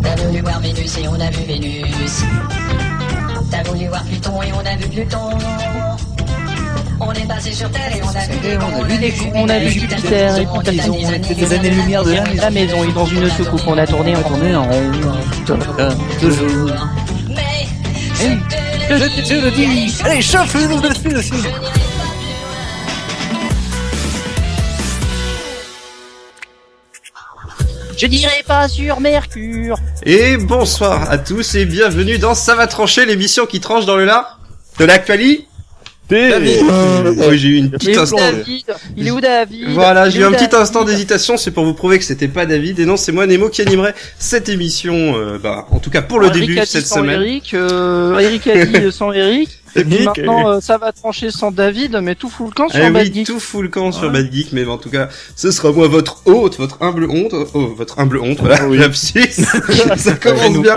T'as voulu voir Vénus et on a vu Vénus. T'as voulu voir Pluton et on a vu Pluton. On est passé sur Terre et on a vu les cons, on a vu Jupiter et puis ils ont été des années-lumière de la maison et dans une soucoupe on a tourné en rond. Toujours. Mais Je le dis. Allez, chauffe-nous dessus. Je dirais pas sur Mercure. Et bonsoir à tous et bienvenue dans Ça va trancher, l'émission qui tranche dans le lard de l'actualité. David. Oui, j'ai eu une petite instant. Il est où David? Voilà, j'ai eu un petit instant d'hésitation, c'est pour vous prouver que c'était pas David et non, c'est moi Nemo qui animerait cette émission, en tout cas pour le début cette semaine. Eric a dit sans Eric. Et puis maintenant, ça va trancher sans David, mais tout fout le camp sur Bad Geek. Tout fout le camp sur Bad Geek, mais en tout cas, ce sera moi votre hôte, votre humble honte, voilà, lapsus. Ça commence bien.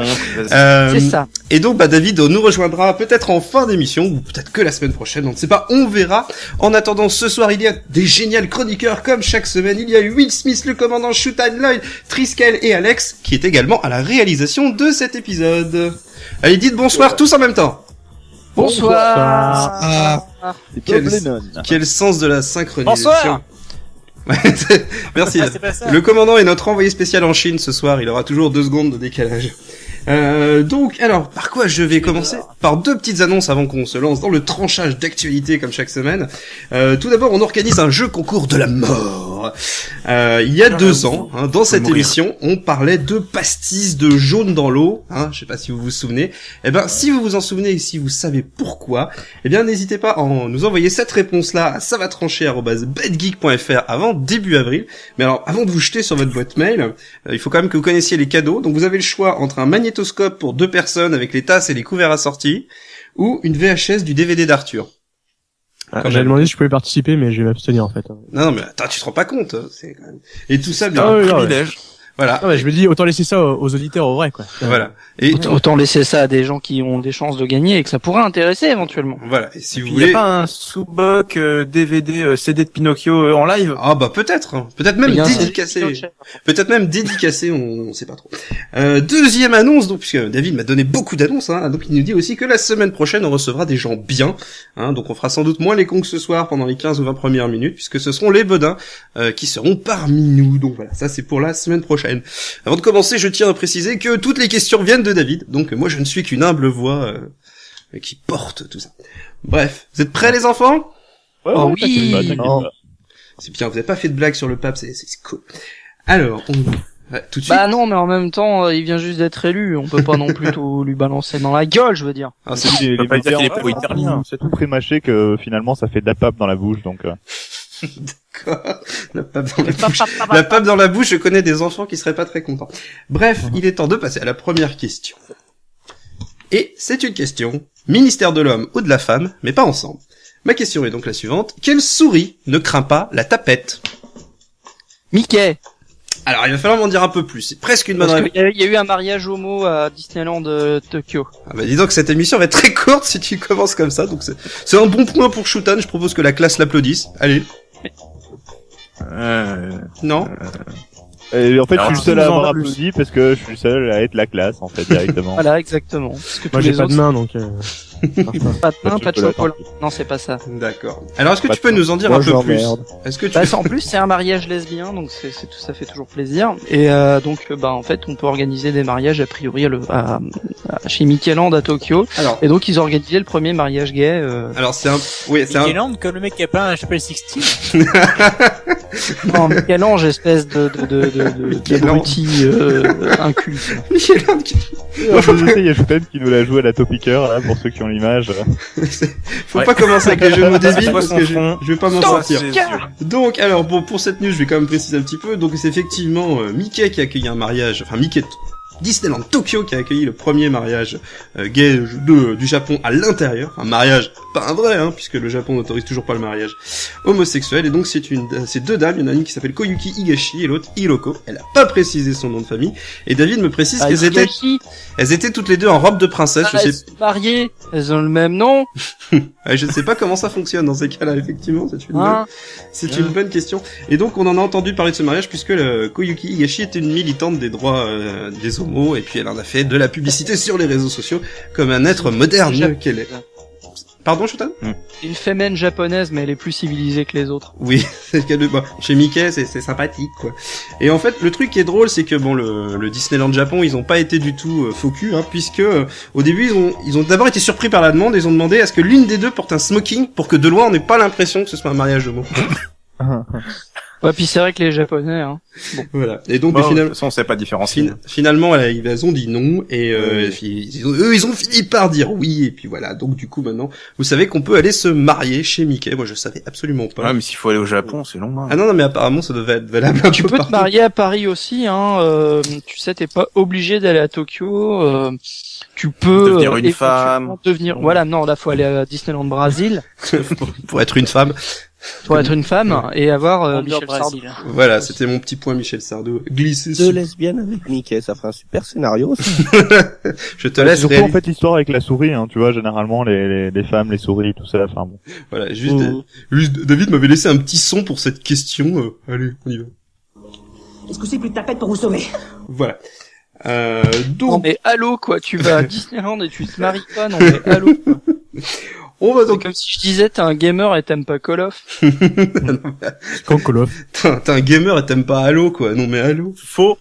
C'est ça. Et donc, David nous rejoindra peut-être en fin d'émission, ou peut-être que la semaine prochaine, on ne sait pas, on verra. En attendant, ce soir, il y a des géniaux chroniqueurs, comme chaque semaine. Il y a Will Smith, le commandant Shootan Lloyd, Triskel et Alex, qui est également à la réalisation de cet épisode. Allez, dites bonsoir tous en même temps. Bonsoir. Quel sens de la synchronisation. Bonsoir. Merci. Le commandant est notre envoyé spécial en Chine ce soir. Il aura toujours 2 secondes de décalage. Donc, alors, par quoi je vais commencer? Par 2 petites annonces avant qu'on se lance dans le tranchage d'actualité comme chaque semaine. Tout d'abord, on organise un jeu concours de la mort. Il y a 2 ans, dans cette émission, on parlait de pastis de jaune dans l'eau. Je sais pas si vous vous souvenez. Eh ben, si vous vous en souvenez et si vous savez pourquoi, eh bien, n'hésitez pas à nous envoyer cette réponse-là à savatrancher@badgeek.fr avant début avril. Mais alors, avant de vous jeter sur votre boîte mail, il faut quand même que vous connaissiez les cadeaux. Donc, vous avez le choix entre un magnétoscope pour 2 personnes avec les tasses et les couverts assortis, ou une VHS du DVD d'Arthur. J'avais demandé si je pouvais participer, mais je vais m'abstenir en fait. Non, mais attends, tu te rends pas compte, c'est quand même... Et tout ça, bien, privilège. Voilà. Non, mais je me dis, autant laisser ça aux auditeurs au vrai, quoi. Voilà. Et autant laisser ça à des gens qui ont des chances de gagner et que ça pourrait intéresser éventuellement. Voilà. Et si vous voulez. Il y a pas un sous-boc DVD CD de Pinocchio en live? Ah bah peut-être. Peut-être même dédicacé. Peut-être même dédicacé, on sait pas trop. Deuxième annonce, donc, puisque David m'a donné beaucoup d'annonces, donc il nous dit aussi que la semaine prochaine on recevra des gens bien, donc on fera sans doute moins les cons que ce soir pendant les 15 ou 20 premières minutes, puisque ce seront les bedins, qui seront parmi nous. Donc voilà, ça c'est pour la semaine prochaine. Avant de commencer, je tiens à préciser que toutes les questions viennent de David, donc moi je ne suis qu'une humble voix qui porte tout ça. Bref, vous êtes prêts les enfants? Oh oui. C'est bien, vous n'avez pas fait de blague sur le pape, c'est cool. Alors, tout de suite. Bah non, mais en même temps, il vient juste d'être élu, on peut pas non plus tout lui balancer dans la gueule, je veux dire. C'est tout pré-mâché que finalement ça fait de la pape dans la bouche, donc... D'accord. La pape dans la bouche, je connais des enfants qui seraient pas très contents. Bref, il est temps de passer à la première question. Et c'est une question, ministère de l'homme ou de la femme, mais pas ensemble. Ma question est donc la suivante. Quelle souris ne craint pas la tapette? Mickey. Alors, il va falloir m'en dire un peu plus. C'est presque une bonne réponse. Il y a eu un mariage homo à Disneyland Tokyo. Ah bah dis donc, cette émission va être très courte si tu commences comme ça, donc c'est un bon point pour Shootan. Je propose que la classe l'applaudisse. Allez. Non. Et en fait, je suis le seul à avoir applaudi parce que je suis le seul à être la classe, en fait, directement. Voilà, exactement. Parce que moi, j'ai pas de main, donc... Pas de main, pas de chocolat. Non, c'est pas ça. D'accord. Alors, est-ce que tu peux nous en dire un peu plus? Est-ce que tu... en plus, c'est un mariage lesbien, donc ça fait toujours plaisir. Et donc, en fait, on peut organiser des mariages a priori chez Mickeyland à Tokyo. Alors, et donc, ils ont organisé le premier mariage gay. Alors, c'est un... Mickeyland, comme le mec qui a pas un chapelle Sixtine. Non, Michel-Ange, espèce d'abruti inculte. Michel-Ange qui... il y a Shootan qui nous l'a joué à la Topiqueur, là, pour ceux qui ont l'image. Faut pas commencer avec les jeux de mots débiles parce que je vais pas m'en sortir. Donc, alors, bon, pour cette news, je vais quand même préciser un petit peu. Donc, c'est effectivement Mickey qui a accueilli un mariage, enfin, Mickey Disneyland Tokyo qui a accueilli le premier mariage gay du Japon à l'intérieur, un mariage pas un vrai puisque le Japon n'autorise toujours pas le mariage homosexuel, et donc c'est 2 dames, il y en a une qui s'appelle Koyuki Higashi et l'autre Hiroko. Elle a pas précisé son nom de famille, et David me précise qu'elles étaient toutes les deux en robe de princesse. Elles sont mariées, elles ont le même nom. Je ne sais pas comment ça fonctionne dans ces cas-là, effectivement, c'est une bonne question. Et donc, on en a entendu parler de ce mariage puisque Koyuki Higashi était une militante des droits des homos, et puis elle en a fait de la publicité sur les réseaux sociaux comme un être moderne qu'elle est. Pardon, Shotan? Une fémène japonaise, mais elle est plus civilisée que les autres. Oui, c'est le cas de... chez Mickey, c'est sympathique, quoi. Et en fait, le truc qui est drôle, c'est que bon, le Disneyland Japon, ils ont pas été du tout faux cul, hein, puisque au début, ils ont d'abord été surpris par la demande, et ils ont demandé à ce que l'une des deux porte un smoking pour que de loin on n'ait pas l'impression que ce soit un mariage homo. Ouais, puis c'est vrai que les Japonais, hein. Bon. Voilà. Et donc, de toute façon, on sait pas différencier. Finalement, ils ont dit non, et ils ont fini par dire oui, et puis voilà. Donc, du coup, maintenant, vous savez qu'on peut aller se marier chez Mickey. Moi, je savais absolument pas. Ouais, mais s'il faut aller au Japon, c'est long, hein. Ah non, mais apparemment, ça devait être valable un tu peu peux partout. te marier à Paris aussi, hein. Tu sais, t'es pas obligé d'aller à Tokyo. Tu peux devenir une femme. Voilà, non, là, faut aller à Disneyland Brésil. Pour être une femme. Pour être une femme et avoir Michel Sardou. Voilà, c'était mon petit point Michel Sardou. Glisser Deux lesbiennes avec Mickey, ça ferait un super scénario, ça. Je te laisse surtout, en fait, l'histoire avec la souris, hein, tu vois, généralement, les femmes, les souris, tout ça, enfin bon. Voilà, juste David m'avait laissé un petit son pour cette question, allez, on y va. Est-ce que c'est plus de tapette pour vous sauver? Voilà. Donc... Non mais allô, quoi, tu vas à Disneyland et tu te maries pas, non mais allô, quoi. On va donc... C'est comme si je disais t'es un gamer et t'aimes pas Call of. Quand Call of. T'es un gamer et t'aimes pas Halo, quoi. Non mais Halo. Faux.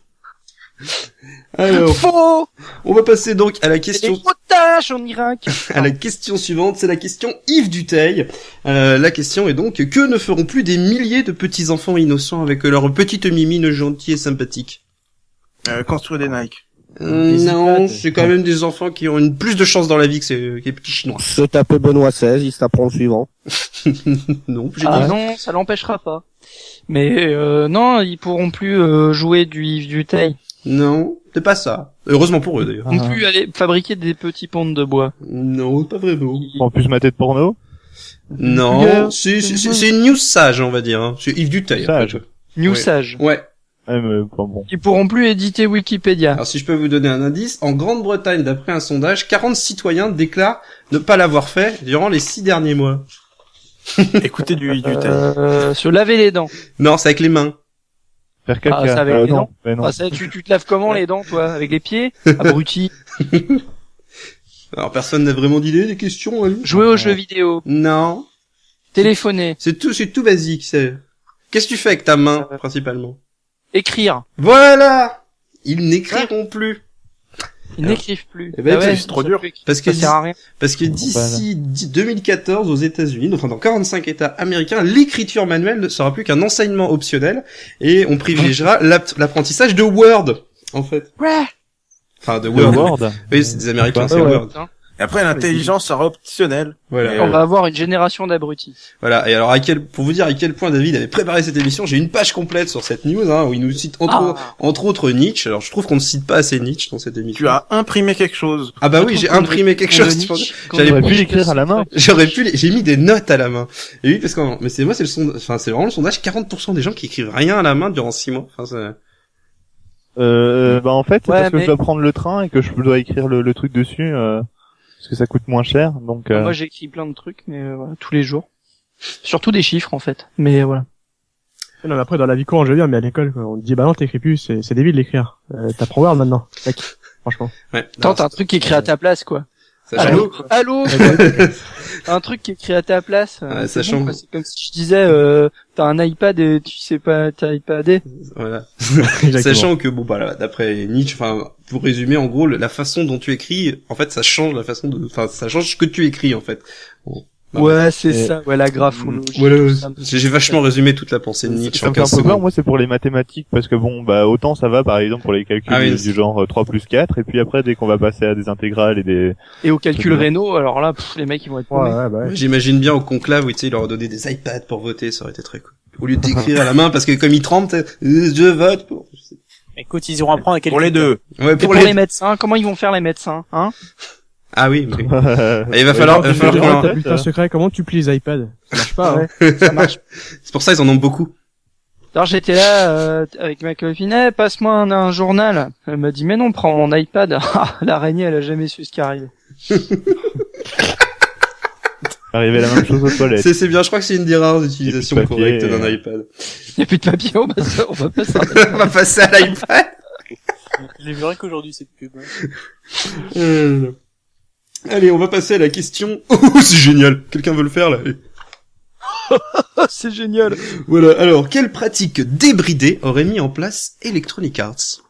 Alors, faux. On va passer donc à la question... Les otages en Irak. À la question suivante, c'est la question Yves Duteil. La question est donc, que ne feront plus des milliers de petits enfants innocents avec leurs petites mimines gentilles et sympathiques? Construire des Nike. Non, c'est quand même des enfants qui ont plus de chance dans la vie que les petits chinois. Se taper Benoît XVI, il se taperont le suivant. Non, non, ça l'empêchera pas. Mais non, ils pourront plus jouer du Yves Duteil. Non, c'est pas ça. Heureusement pour eux d'ailleurs. Ils pourront plus aller fabriquer des petits pontes de bois. Non, pas vraiment. En plus mater de porno? Non, c'est une news sage, on va dire. Hein. C'est Yves Duteil. Sage. News sage. Ouais. Bon. Ils pourront plus éditer Wikipédia. Alors si je peux vous donner un indice, en Grande-Bretagne, d'après un sondage, 40 citoyens déclarent ne pas l'avoir fait durant les 6 derniers mois. Écoutez du Duteil. Se laver les dents. Non, c'est avec les mains. Faire caca. Ah, ça avec les dents. Non. Ah, ça, tu te laves comment les dents, toi? Avec les pieds? Abruti. Alors personne n'a vraiment d'idée des questions, hein. Jouer aux jeux vidéo. Non. Téléphoner. C'est tout basique, c'est. Qu'est-ce que tu fais avec ta main, principalement? Écrire. Voilà! Ils n'écriront plus. Ils n'écrivent plus. Eh ben, c'est trop dur. Parce que ça sert à rien. Parce que d'ici 2014 aux États-Unis, enfin dans 45 États américains, l'écriture manuelle ne sera plus qu'un enseignement optionnel et on privilégiera l'apprentissage de Word, en fait. Ouais. Enfin, de Word. Word. Oui, c'est des Américains, c'est ouais. Word. Et après, l'intelligence sera optionnelle. Voilà. On va avoir une génération d'abrutis. Voilà. Et alors, pour vous dire à quel point David avait préparé cette émission, j'ai une page complète sur cette news, hein, où il nous cite entre autres Nietzsche. Alors, je trouve qu'on ne cite pas assez Nietzsche dans cette émission. Tu as imprimé quelque chose. Ah bah oui, j'ai imprimé quelque chose. J'aurais pu l'écrire à la main. J'ai mis des notes à la main. Et oui, parce que, mais c'est vraiment le sondage, 40% des gens qui écrivent rien à la main durant 6 mois. Enfin, bah en fait, c'est Ouais, parce que mais- je dois prendre le train et que je dois écrire le truc dessus, parce que ça coûte moins cher, donc. Moi, j'écris plein de trucs, mais voilà, tous les jours. Surtout des chiffres, en fait. Mais voilà. Non, mais après, dans la vie courante, je veux dire, mais à l'école, quoi, on te dit, bah non, t'écris plus, c'est débile d'écrire. T'apprends Word maintenant. Tac. Franchement. ouais. T'as un truc qui est écrit à ta place, quoi. Sachant, Allô Un truc qui est écrit à ta place. Ouais, c'est sachant- bon, quoi. C'est comme si je disais, t'as un iPad et tu sais pas, t'as iPadé. voilà. Exactement. Sachant que bon bah là, d'après Nietzsche, enfin pour résumer en gros la façon dont tu écris, en fait ça change ça change ce que tu écris en fait. Bon. Bah, Ouais, c'est Et- ça. Ouais, la graphologie. Voilà, tout ça. j'ai vachement résumé toute la pensée de Nietzsche Ça en me fait un 15 peu peur, secondes. moi, c'est pour les mathématiques, parce que bon, bah, autant ça va, par exemple, pour les calculs Ah oui, du genre 3 plus 4, et puis après, dès qu'on va passer à des intégrales et des... Et au calcul C'est bien. rénaux, alors là, les mecs, ils vont être Ouais, paumés. ouais, bah ouais. Ouais, j'imagine bien au conclave où tu sais il leur a donné des iPads pour voter, ça aurait été très cool. Au lieu d'écrire à la main parce que comme ils tremblent, je vote pour. Écoute, ils iront apprendre à quel Pour les deux. Ouais, Et pour les médecins, comment ils vont faire les médecins, hein? Ah oui, mais... Et il va falloir qu'on T'as leur- bulletin secret, comment tu plies les iPads? Ça marche pas, hein. Ouais, ça marche. C'est pour ça ils en ont beaucoup. Alors j'étais là avec ma copine, passe-moi un journal. Elle m'a dit mais non, prends mon iPad. Ah, l'araignée, elle a jamais su ce qui arrive. Arriver la même chose aux toilettes. C'est bien, je crois que c'est une des rares utilisations correctes d'un iPad. Il n'y a plus de papier, on va passer On va passer à l'iPad. Je l'ai vu rien qu'aujourd'hui, cette pub. Allez, on va passer à la question. Oh, c'est génial. Quelqu'un veut le faire, là? C'est génial. Voilà. Alors, quelle pratique débridée aurait mis en place Electronic Arts?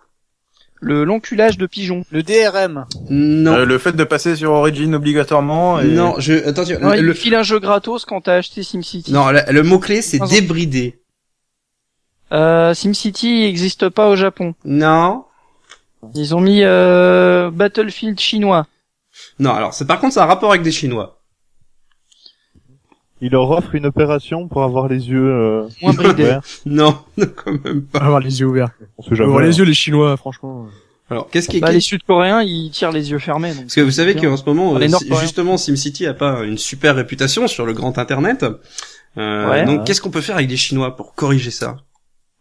L'enculage de pigeons. Le DRM. Non. Le fait de passer sur Origin obligatoirement. Et... Non, attention. Non, il file un jeu gratos quand t'as acheté SimCity. Non, le mot-clé, c'est débridé. SimCity n'existe pas au Japon. Non. Ils ont mis Battlefield chinois. Non, alors, par contre, ça a un rapport avec des Chinois. Il leur offre une opération pour avoir les yeux moins bridés. Non, quand même pas. Avoir les yeux ouverts. Avoir les yeux, les Chinois, franchement. Alors, qu'est-ce qui est... les Sud-Coréens, ils tirent les yeux fermés. Donc parce que vous savez qu'en ce moment, les justement, SimCity a pas une super réputation sur le grand Internet. Donc, qu'est-ce qu'on peut faire avec des Chinois pour corriger ça?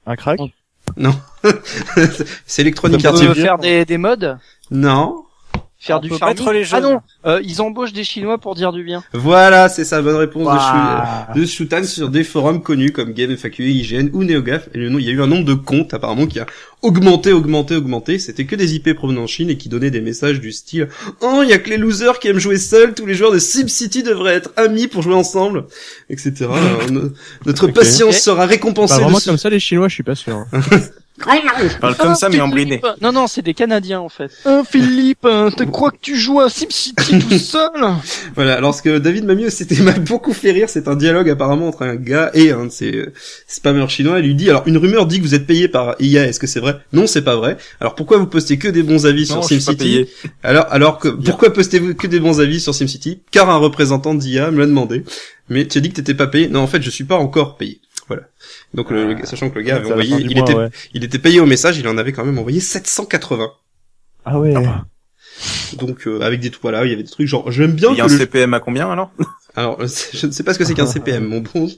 Un crack? Non. C'est Electronic Arts. On peut faire des mods? Non. Faire du farming. Les jeunes. Ah non, ils embauchent des Chinois pour dire du bien. Voilà, c'est ça, bonne réponse de Shutan sur des forums connus comme GameFAQ, IGN ou NeoGAF. Et il y a eu un nombre de comptes apparemment qui a augmenté. C'était que des IP provenant de Chine et qui donnaient des messages du style « Oh, il y a que les losers qui aiment jouer seuls, tous les joueurs de SimCity devraient être amis pour jouer ensemble, etc. » Notre patience sera récompensée. Vraiment comme ça, les Chinois, je suis pas sûr. Je parle comme ça, mais en bridé. Non, c'est des Canadiens, en fait. Philippe, tu crois que tu joues à SimCity tout seul? Voilà, alors ce que David m'a beaucoup fait rire, c'est un dialogue apparemment entre un gars et un de ses spammers chinois. Il lui dit, alors une rumeur dit que vous êtes payé par IA, est-ce que c'est vrai? Non, c'est pas vrai. Alors pourquoi vous postez que des bons avis sur SimCity? Pourquoi postez-vous que des bons avis sur SimCity? Car un représentant d'IA me l'a demandé. Mais tu as dit que t'étais pas payé? Non, en fait, je suis pas encore payé. Voilà. Donc, sachant que le gars avait envoyé, il était payé au message, il en avait quand même envoyé 780. Ah ouais. Donc, avec des trucs, voilà, il y avait des trucs genre, j'aime bien il y a un CPM à combien, alors? Alors, je ne sais pas ce que c'est qu'un CPM, mon bon.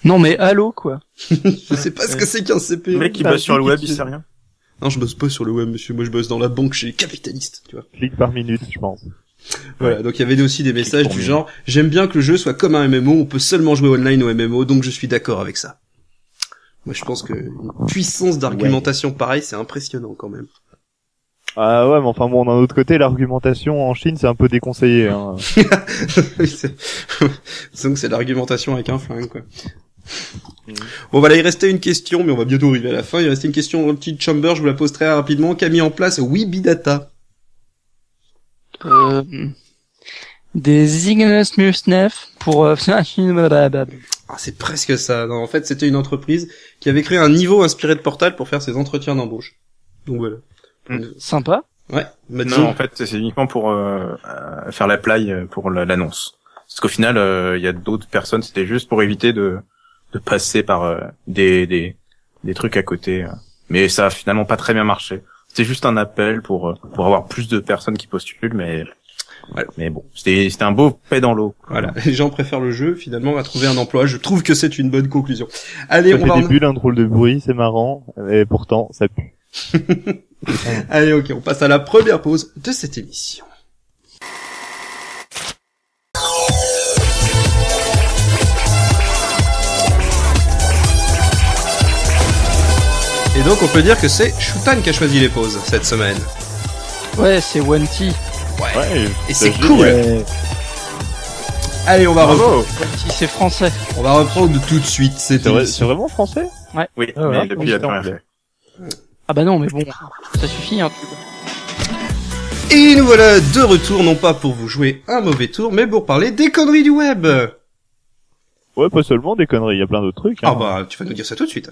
Non, mais allô, quoi. Je sais pas ce que c'est qu'un CPM. Le mec qui bosse sur le web, il sait rien. Non, je bosse pas sur le web, monsieur. Moi, je bosse dans la banque chez les capitalistes, tu vois. Clic par minute, je pense. Voilà, donc il y avait aussi des messages du genre « J'aime bien que le jeu soit comme un MMO, on peut seulement jouer online au MMO, donc je suis d'accord avec ça. » Moi je pense que une puissance d'argumentation pareille, c'est impressionnant quand même. Ah ouais, mais enfin bon, d'un autre côté, l'argumentation en Chine, c'est un peu déconseillé. Hein. Donc c'est l'argumentation avec un flingue, quoi. Bon voilà, il restait une question, mais on va bientôt arriver à la fin. Il restait une question dans le petit chamber, je vous la pose très rapidement. Qu'a mis en place Webidata? Des Ignesmusnef pour c'est presque ça. Non, en fait, c'était une entreprise qui avait créé un niveau inspiré de Portal pour faire ses entretiens d'embauche. Donc voilà. Sympa. Ouais. Non, en fait, c'est uniquement pour faire l'apply pour l'annonce. Parce qu'au final, il y a d'autres personnes, c'était juste pour éviter de passer par des trucs à côté. Mais ça a finalement pas très bien marché. C'est juste un appel pour avoir plus de personnes qui postulent, mais voilà. Mais bon, c'était un beau paix dans l'eau. Voilà, les gens préfèrent le jeu, finalement, à trouver un emploi. Je trouve que c'est une bonne conclusion. Allez, ça fait des bulles, un drôle de bruit, c'est marrant, et pourtant, ça pue. Allez, ok, on passe à la première pause de cette émission. Et donc on peut dire que c'est Shutan qui a choisi les pauses cette semaine. Ouais, c'est One T. Ouais. Et c'est cool. Allez, on va reprendre. One T, c'est français. On va reprendre tout de suite. C'est vraiment français? Ouais. Oui, mais depuis la dernière fois. Ah bah non, mais bon, ça suffit, hein. Et nous voilà de retour, non pas pour vous jouer un mauvais tour, mais pour parler des conneries du web. Ouais, pas seulement des conneries, il y a plein d'autres trucs. Hein. Ah bah, tu vas nous dire ça tout de suite.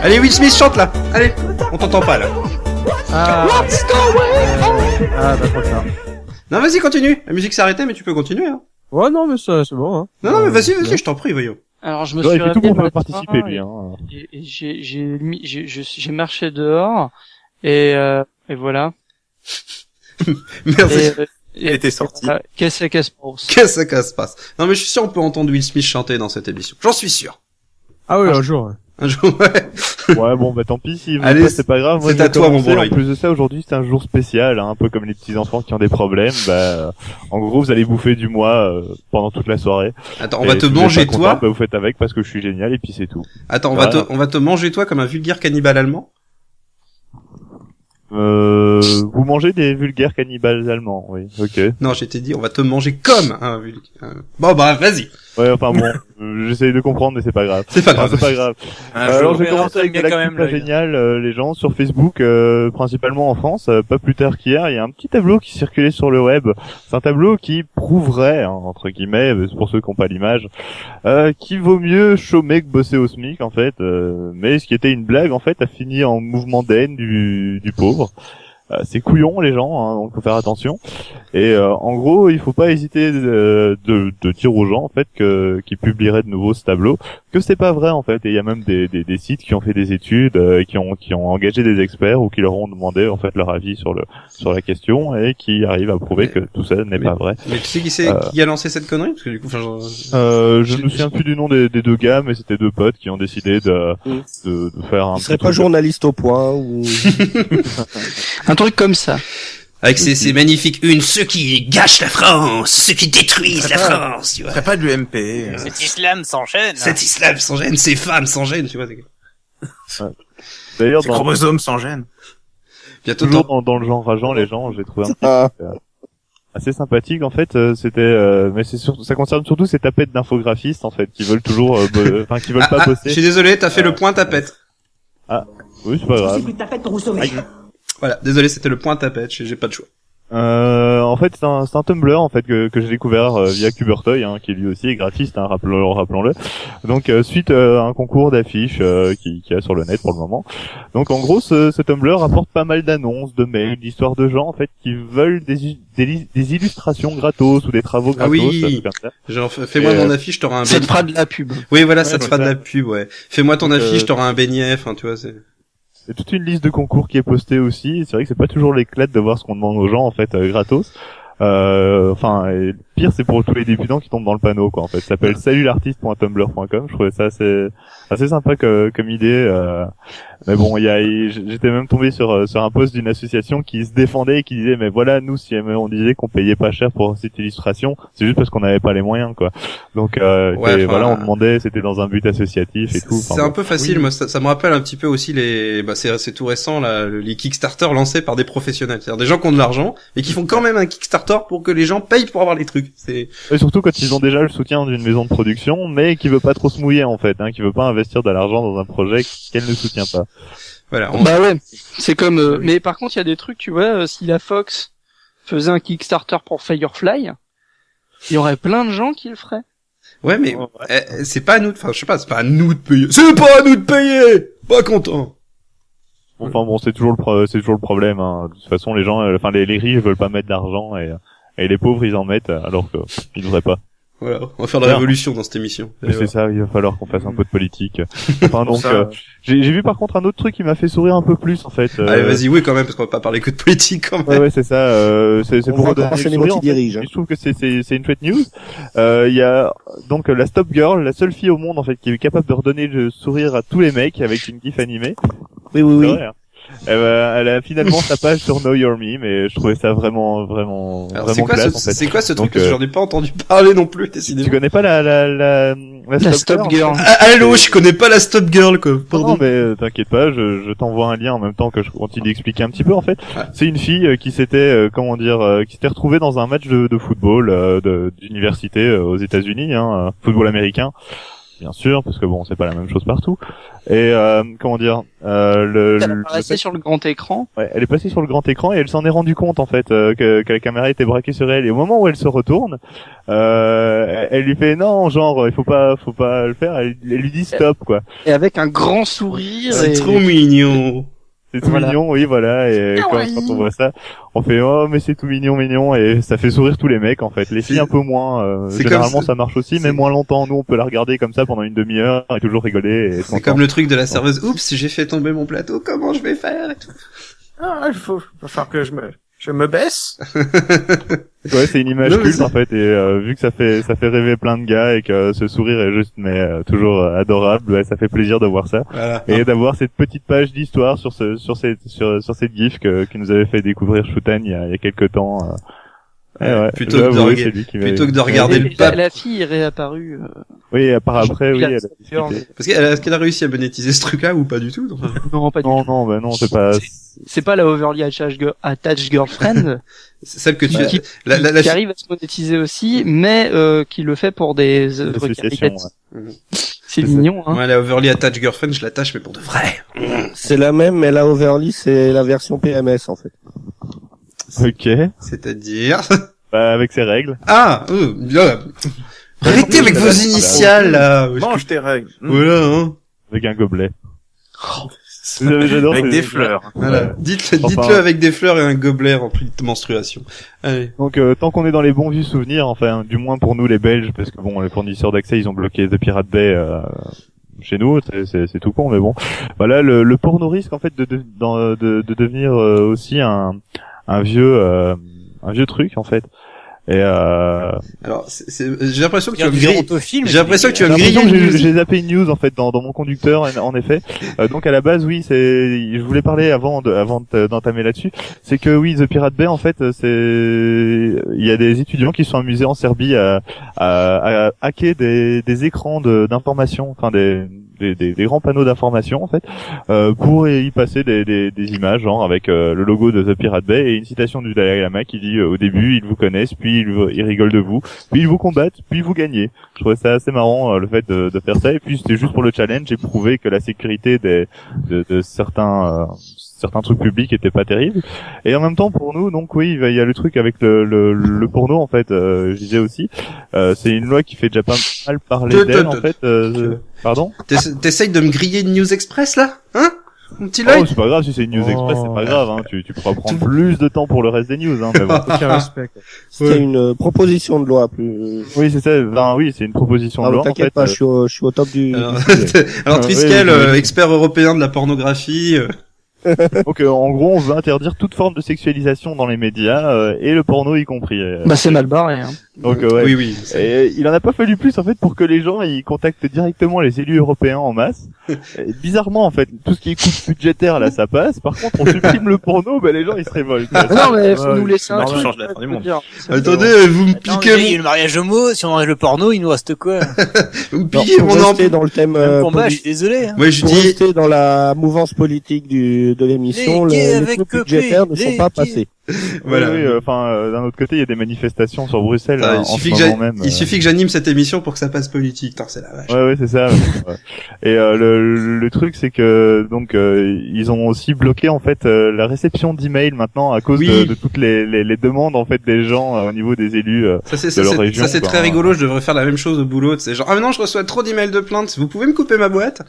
Allez, Will Smith, chante là. Allez, on t'entend pas là. Ah, bah trop tard. Non, vas-y, continue. La musique s'est arrêtée, mais tu peux continuer. Hein. Ouais, non, mais ça, c'est bon. Hein. Non, mais vas-y, je t'en prie, voyons. Alors, je me suis tout le monde peut participer, lui. Hein. Et j'ai marché dehors et voilà. Merci. Elle était sortie. Qu'est-ce que se passe? Non, mais je suis sûr on peut entendre Will Smith chanter dans cette émission. J'en suis sûr. Ah oui, un jour. Un jour, ouais. Ouais, bon, bah tant pis, si Allez, pas, c'est pas grave. Moi, c'est à toi, mon bon En Loïc. plus de ça, aujourd'hui, c'est un jour spécial, hein, un peu comme les petits enfants qui ont des problèmes. Bah, en gros, vous allez bouffer du moi pendant toute la soirée. Attends, on Et va te si vous êtes manger pas content, toi. bah, vous faites avec parce que je suis génial et puis c'est tout. Attends, Voilà. on va te manger toi comme un vulgaire cannibale allemand. Vous mangez des vulgaires cannibales allemands, oui, ok. Non, j'étais dit, on va te manger comme un vulgaire. Bon, bah, vas-y. Ouais, enfin bon, j'essaye de comprendre, mais c'est pas grave. C'est pas grave. C'est pas grave. Alors, j'ai commencé avec de l'actu génial, les gens sur Facebook, principalement en France, pas plus tard qu'hier, il y a un petit tableau qui circulait sur le web. C'est un tableau qui prouverait, hein, entre guillemets, pour ceux qui n'ont pas l'image, qu'il vaut mieux chômer que bosser au SMIC, en fait. Mais ce qui était une blague, en fait, a fini en mouvement de haine du pauvre. C'est couillon les gens, hein, donc faut faire attention. Et en gros, il faut pas hésiter de dire aux gens en fait qu'ils publieraient de nouveau ce tableau, que c'est pas vrai en fait. Et il y a même des sites qui ont fait des études, qui ont engagé des experts ou qui leur ont demandé en fait leur avis sur la question et qui arrivent à prouver que tout ça n'est pas vrai. Mais tu sais qui a lancé cette connerie? Parce que du coup, je ne me souviens plus du nom des deux gars, mais c'était deux potes qui ont décidé de faire un. Il serait pas journaliste au point ou. Un truc comme ça. Avec ces magnifiques unes, ceux qui gâchent la France, ceux qui détruisent la France, tu vois. C'est pas de l'UMP. Cet islam sans gêne. Cet islam sans gêne, ces femmes sans gêne, tu vois. D'ailleurs, ces chromosomes sans gêne. Bientôt dans le genre rageant, les gens, j'ai trouvé un petit assez sympathique en fait. C'était, mais ça concerne surtout ces tapettes d'infographistes en fait qui veulent toujours, qui veulent pas bosser. Je suis désolé, t'as fait le point tapette. Ah, oui, c'est pas grave. C'est plus de tapette pour vous sommer. Voilà, désolé, c'était le point tapette, j'ai pas de choix. En fait, c'est un Tumblr en fait que j'ai découvert via Cubertoy, hein, qui lui aussi est graphiste, hein, rappelons-le. Donc suite à un concours d'affiches qui y a sur le net pour le moment. Donc en gros, ce Tumblr rapporte pas mal d'annonces, de mails, d'histoires de gens en fait qui veulent des illustrations gratos ou des travaux gratos. Ah oui. Genre fais-moi mon affiche, t'auras un. Ça te fera de la pub. Oui, voilà, ça te fera de la pub, ouais. Fais-moi ton affiche, t'auras un beignet, enfin, tu vois, c'est. Il y a toute une liste de concours qui est postée aussi. C'est vrai que c'est pas toujours l'éclate de voir ce qu'on demande aux gens en fait gratos. Et le pire c'est pour tous les débutants qui tombent dans le panneau quoi en fait. Ça s'appelle salutartiste.tumblr.com. Je trouvais ça assez sympa comme idée. Mais bon, j'étais même tombé sur un post d'une association qui se défendait et qui disait mais voilà, nous si on disait qu'on payait pas cher pour cette illustration, c'est juste parce qu'on n'avait pas les moyens quoi. Donc voilà, on demandait, c'était dans un but associatif et tout. C'est un peu facile, moi ça me rappelle un petit peu aussi c'est tout récent là, les Kickstarter lancés par des professionnels, c'est-à-dire des gens qui ont de l'argent et qui font quand même un Kickstarter pour que les gens payent pour avoir les trucs. Et surtout quand ils ont déjà le soutien d'une maison de production mais qui veut pas trop se mouiller en fait, qui veut pas investir de l'argent dans un projet qu'elle ne soutient pas. Voilà. Bah ouais, c'est comme. Mais par contre, il y a des trucs, tu vois, si la Fox faisait un Kickstarter pour Firefly, il y aurait plein de gens qui le feraient. Ouais, mais c'est pas à nous. Enfin, je sais pas, c'est pas à nous de payer. C'est pas à nous de payer. Pas content. Enfin bon, c'est toujours le problème. Hein. De toute façon, les gens, les riches veulent pas mettre d'argent et les pauvres ils en mettent alors que ils devraient pas. Voilà, on va faire de la révolution dans cette émission. Mais c'est ça, il va falloir qu'on fasse un peu de politique. Enfin donc, j'ai vu par contre un autre truc qui m'a fait sourire un peu plus en fait. Allez, vas-y, oui quand même, parce qu'on va pas parler que de politique quand même. Ouais, c'est ça. C'est pour enchaîner moi qui dirige. Je trouve que c'est une chouette news. Il y a donc la Stop Girl, la seule fille au monde en fait qui est capable de redonner le sourire à tous les mecs avec une gif animée. Oui. Vrai, hein. Elle a finalement sa page sur Know Your Me, mais je trouvais ça vraiment classe, en fait. C'est quoi ce truc? J'en ai pas entendu parler non plus, décidément. Tu connais pas la Stop Girl? Allô, je connais pas la Stop Girl, quoi. Pardon. Non, mais t'inquiète pas, je t'envoie un lien en même temps que je continue d'expliquer un petit peu, en fait. Ouais. C'est une fille qui s'était, qui s'était retrouvée dans un match de football, d'université aux États-Unis, football américain. Bien sûr, parce que bon, c'est pas la même chose partout. Et elle est passée sur le grand écran. Ouais, elle est passée sur le grand écran et elle s'en est rendue compte en fait que la caméra était braquée sur elle. Et au moment où elle se retourne, elle lui fait non, genre il faut pas le faire. Elle lui dit stop quoi. Et avec un grand sourire. C'est trop mignon. C'est tout mignon, oui, voilà. Et quand on voit ça, on fait oh mais c'est tout mignon, et ça fait sourire tous les mecs en fait. Les filles un peu moins. Généralement ça marche aussi, mais moins longtemps. Nous on peut la regarder comme ça pendant une demi-heure et toujours rigoler. C'est comme le truc de la serveuse. Oups, j'ai fait tomber mon plateau. Comment je vais faire et tout. Ah, il faut falloir que je Je me baisse. Ouais, c'est une image culte en fait, et vu que ça fait rêver plein de gars et que ce sourire est juste toujours adorable, ouais, ça fait plaisir de voir ça. Voilà. Et d'avoir cette petite page d'histoire sur cette gif que nous avait fait découvrir Shutan il y a quelques temps. Ouais, plutôt que de regarder le pape. La fille est réapparue. Oui, après, oui, elle a discuté. Parce est-ce qu'elle a réussi à monétiser ce truc-là ou pas du tout? Non, pas du tout. Non, bah non, c'est pas. C'est pas la Overly Attached Girlfriend. C'est celle que tu qui arrive à se monétiser aussi, mais qui le fait pour des œuvres caritatives. C'est mignon, hein. Ouais, la Overly Attached Girlfriend, je l'attache, mais pour de vrai. C'est la même, mais la Overly, c'est la version PMS, en fait. Ok. C'est-à-dire? Bah, avec ses règles. Ah, bien. Arrêtez avec vos initiales, là. Mange tes règles. Voilà, hein. Avec un gobelet. J'adore. Avec des fleurs. Voilà. Ouais. Dites-le avec des fleurs et un gobelet rempli de menstruation. Allez. Donc, tant qu'on est dans les bons vieux souvenirs, enfin, du moins pour nous les Belges, parce que bon, les fournisseurs d'accès, ils ont bloqué The Pirate Bay, chez nous, c'est tout con, mais bon. Voilà, le porno risque, en fait, de devenir, aussi un vieux truc, en fait. Et alors, j'ai l'impression que tu vas me griller. J'ai l'impression que tu vas me griller. J'ai zappé une news en fait dans mon conducteur en effet. Donc à la base oui, je voulais parler avant d'entamer là-dessus, c'est que oui, The Pirate Bay en fait, il y a des étudiants qui sont amusés en Serbie à hacker des écrans d'information, enfin des grands panneaux d'information en fait, pour y passer des images genre avec le logo de The Pirate Bay et une citation du Dalai Lama qui dit au début ils vous connaissent, puis ils rigolent de vous, puis ils vous combattent, puis vous gagnez. Je trouvais ça assez marrant le fait de faire ça, et puis c'était juste pour le challenge et prouver que la sécurité de certains trucs publics était pas terrible. Et en même temps pour nous, donc oui, il y a le truc avec le porno en fait, je disais aussi, c'est une loi qui fait déjà pas mal parler d'elle en fait. Pardon? T'essayes de me griller une News Express là, hein? Mon petit Oh, Lloyd. c'est pas grave si c'est une News Express, c'est pas grave, hein. Tu pourras prendre plus de temps pour le reste des news, hein. Mais bon. Aucun respect. C'était une proposition de loi plus. Oui, c'est ça. Ben oui, c'est une proposition de loi. T'inquiète pas, je suis au top du. Alors Triskel, expert européen de la pornographie. Donc en gros, on veut interdire toute forme de sexualisation dans les médias et le porno y compris. Bah c'est mal barré, hein. Donc ouais. Oui. Et il en a pas fallu plus en fait pour que les gens ils contactent directement les élus européens en masse. Et bizarrement en fait, tout ce qui est coût budgétaire là ça passe. Par contre, on supprime le porno, ben les gens ils se révoltent. Non mais faut nous laisser un Ça truc. change la fin du monde. Attendez, vous me piquez Il y a le mariage homo, si on enlève le porno, il nous reste quoi? vous me piquez mon rester dans le thème. Combat, je suis désolé. Hein. Moi je Pour dis. rester dans la mouvance politique de l'émission, les coûts budgétaires ne sont pas passés. Voilà. Oui, enfin d'un autre côté, il y a des manifestations sur Bruxelles Ah, en ce moment même. Il suffit que j'anime cette émission pour que ça passe politique. Putain, c'est la vache. Ouais, c'est ça. Ouais. Et le truc, c'est que donc ils ont aussi bloqué en fait la réception d'emails maintenant à cause de toutes les demandes en fait des gens au niveau des élus de leur région. Ça c'est très rigolo. Je devrais faire la même chose au boulot. C'est genre ah mais non, je reçois trop d'emails de plaintes. Vous pouvez me couper ma boîte?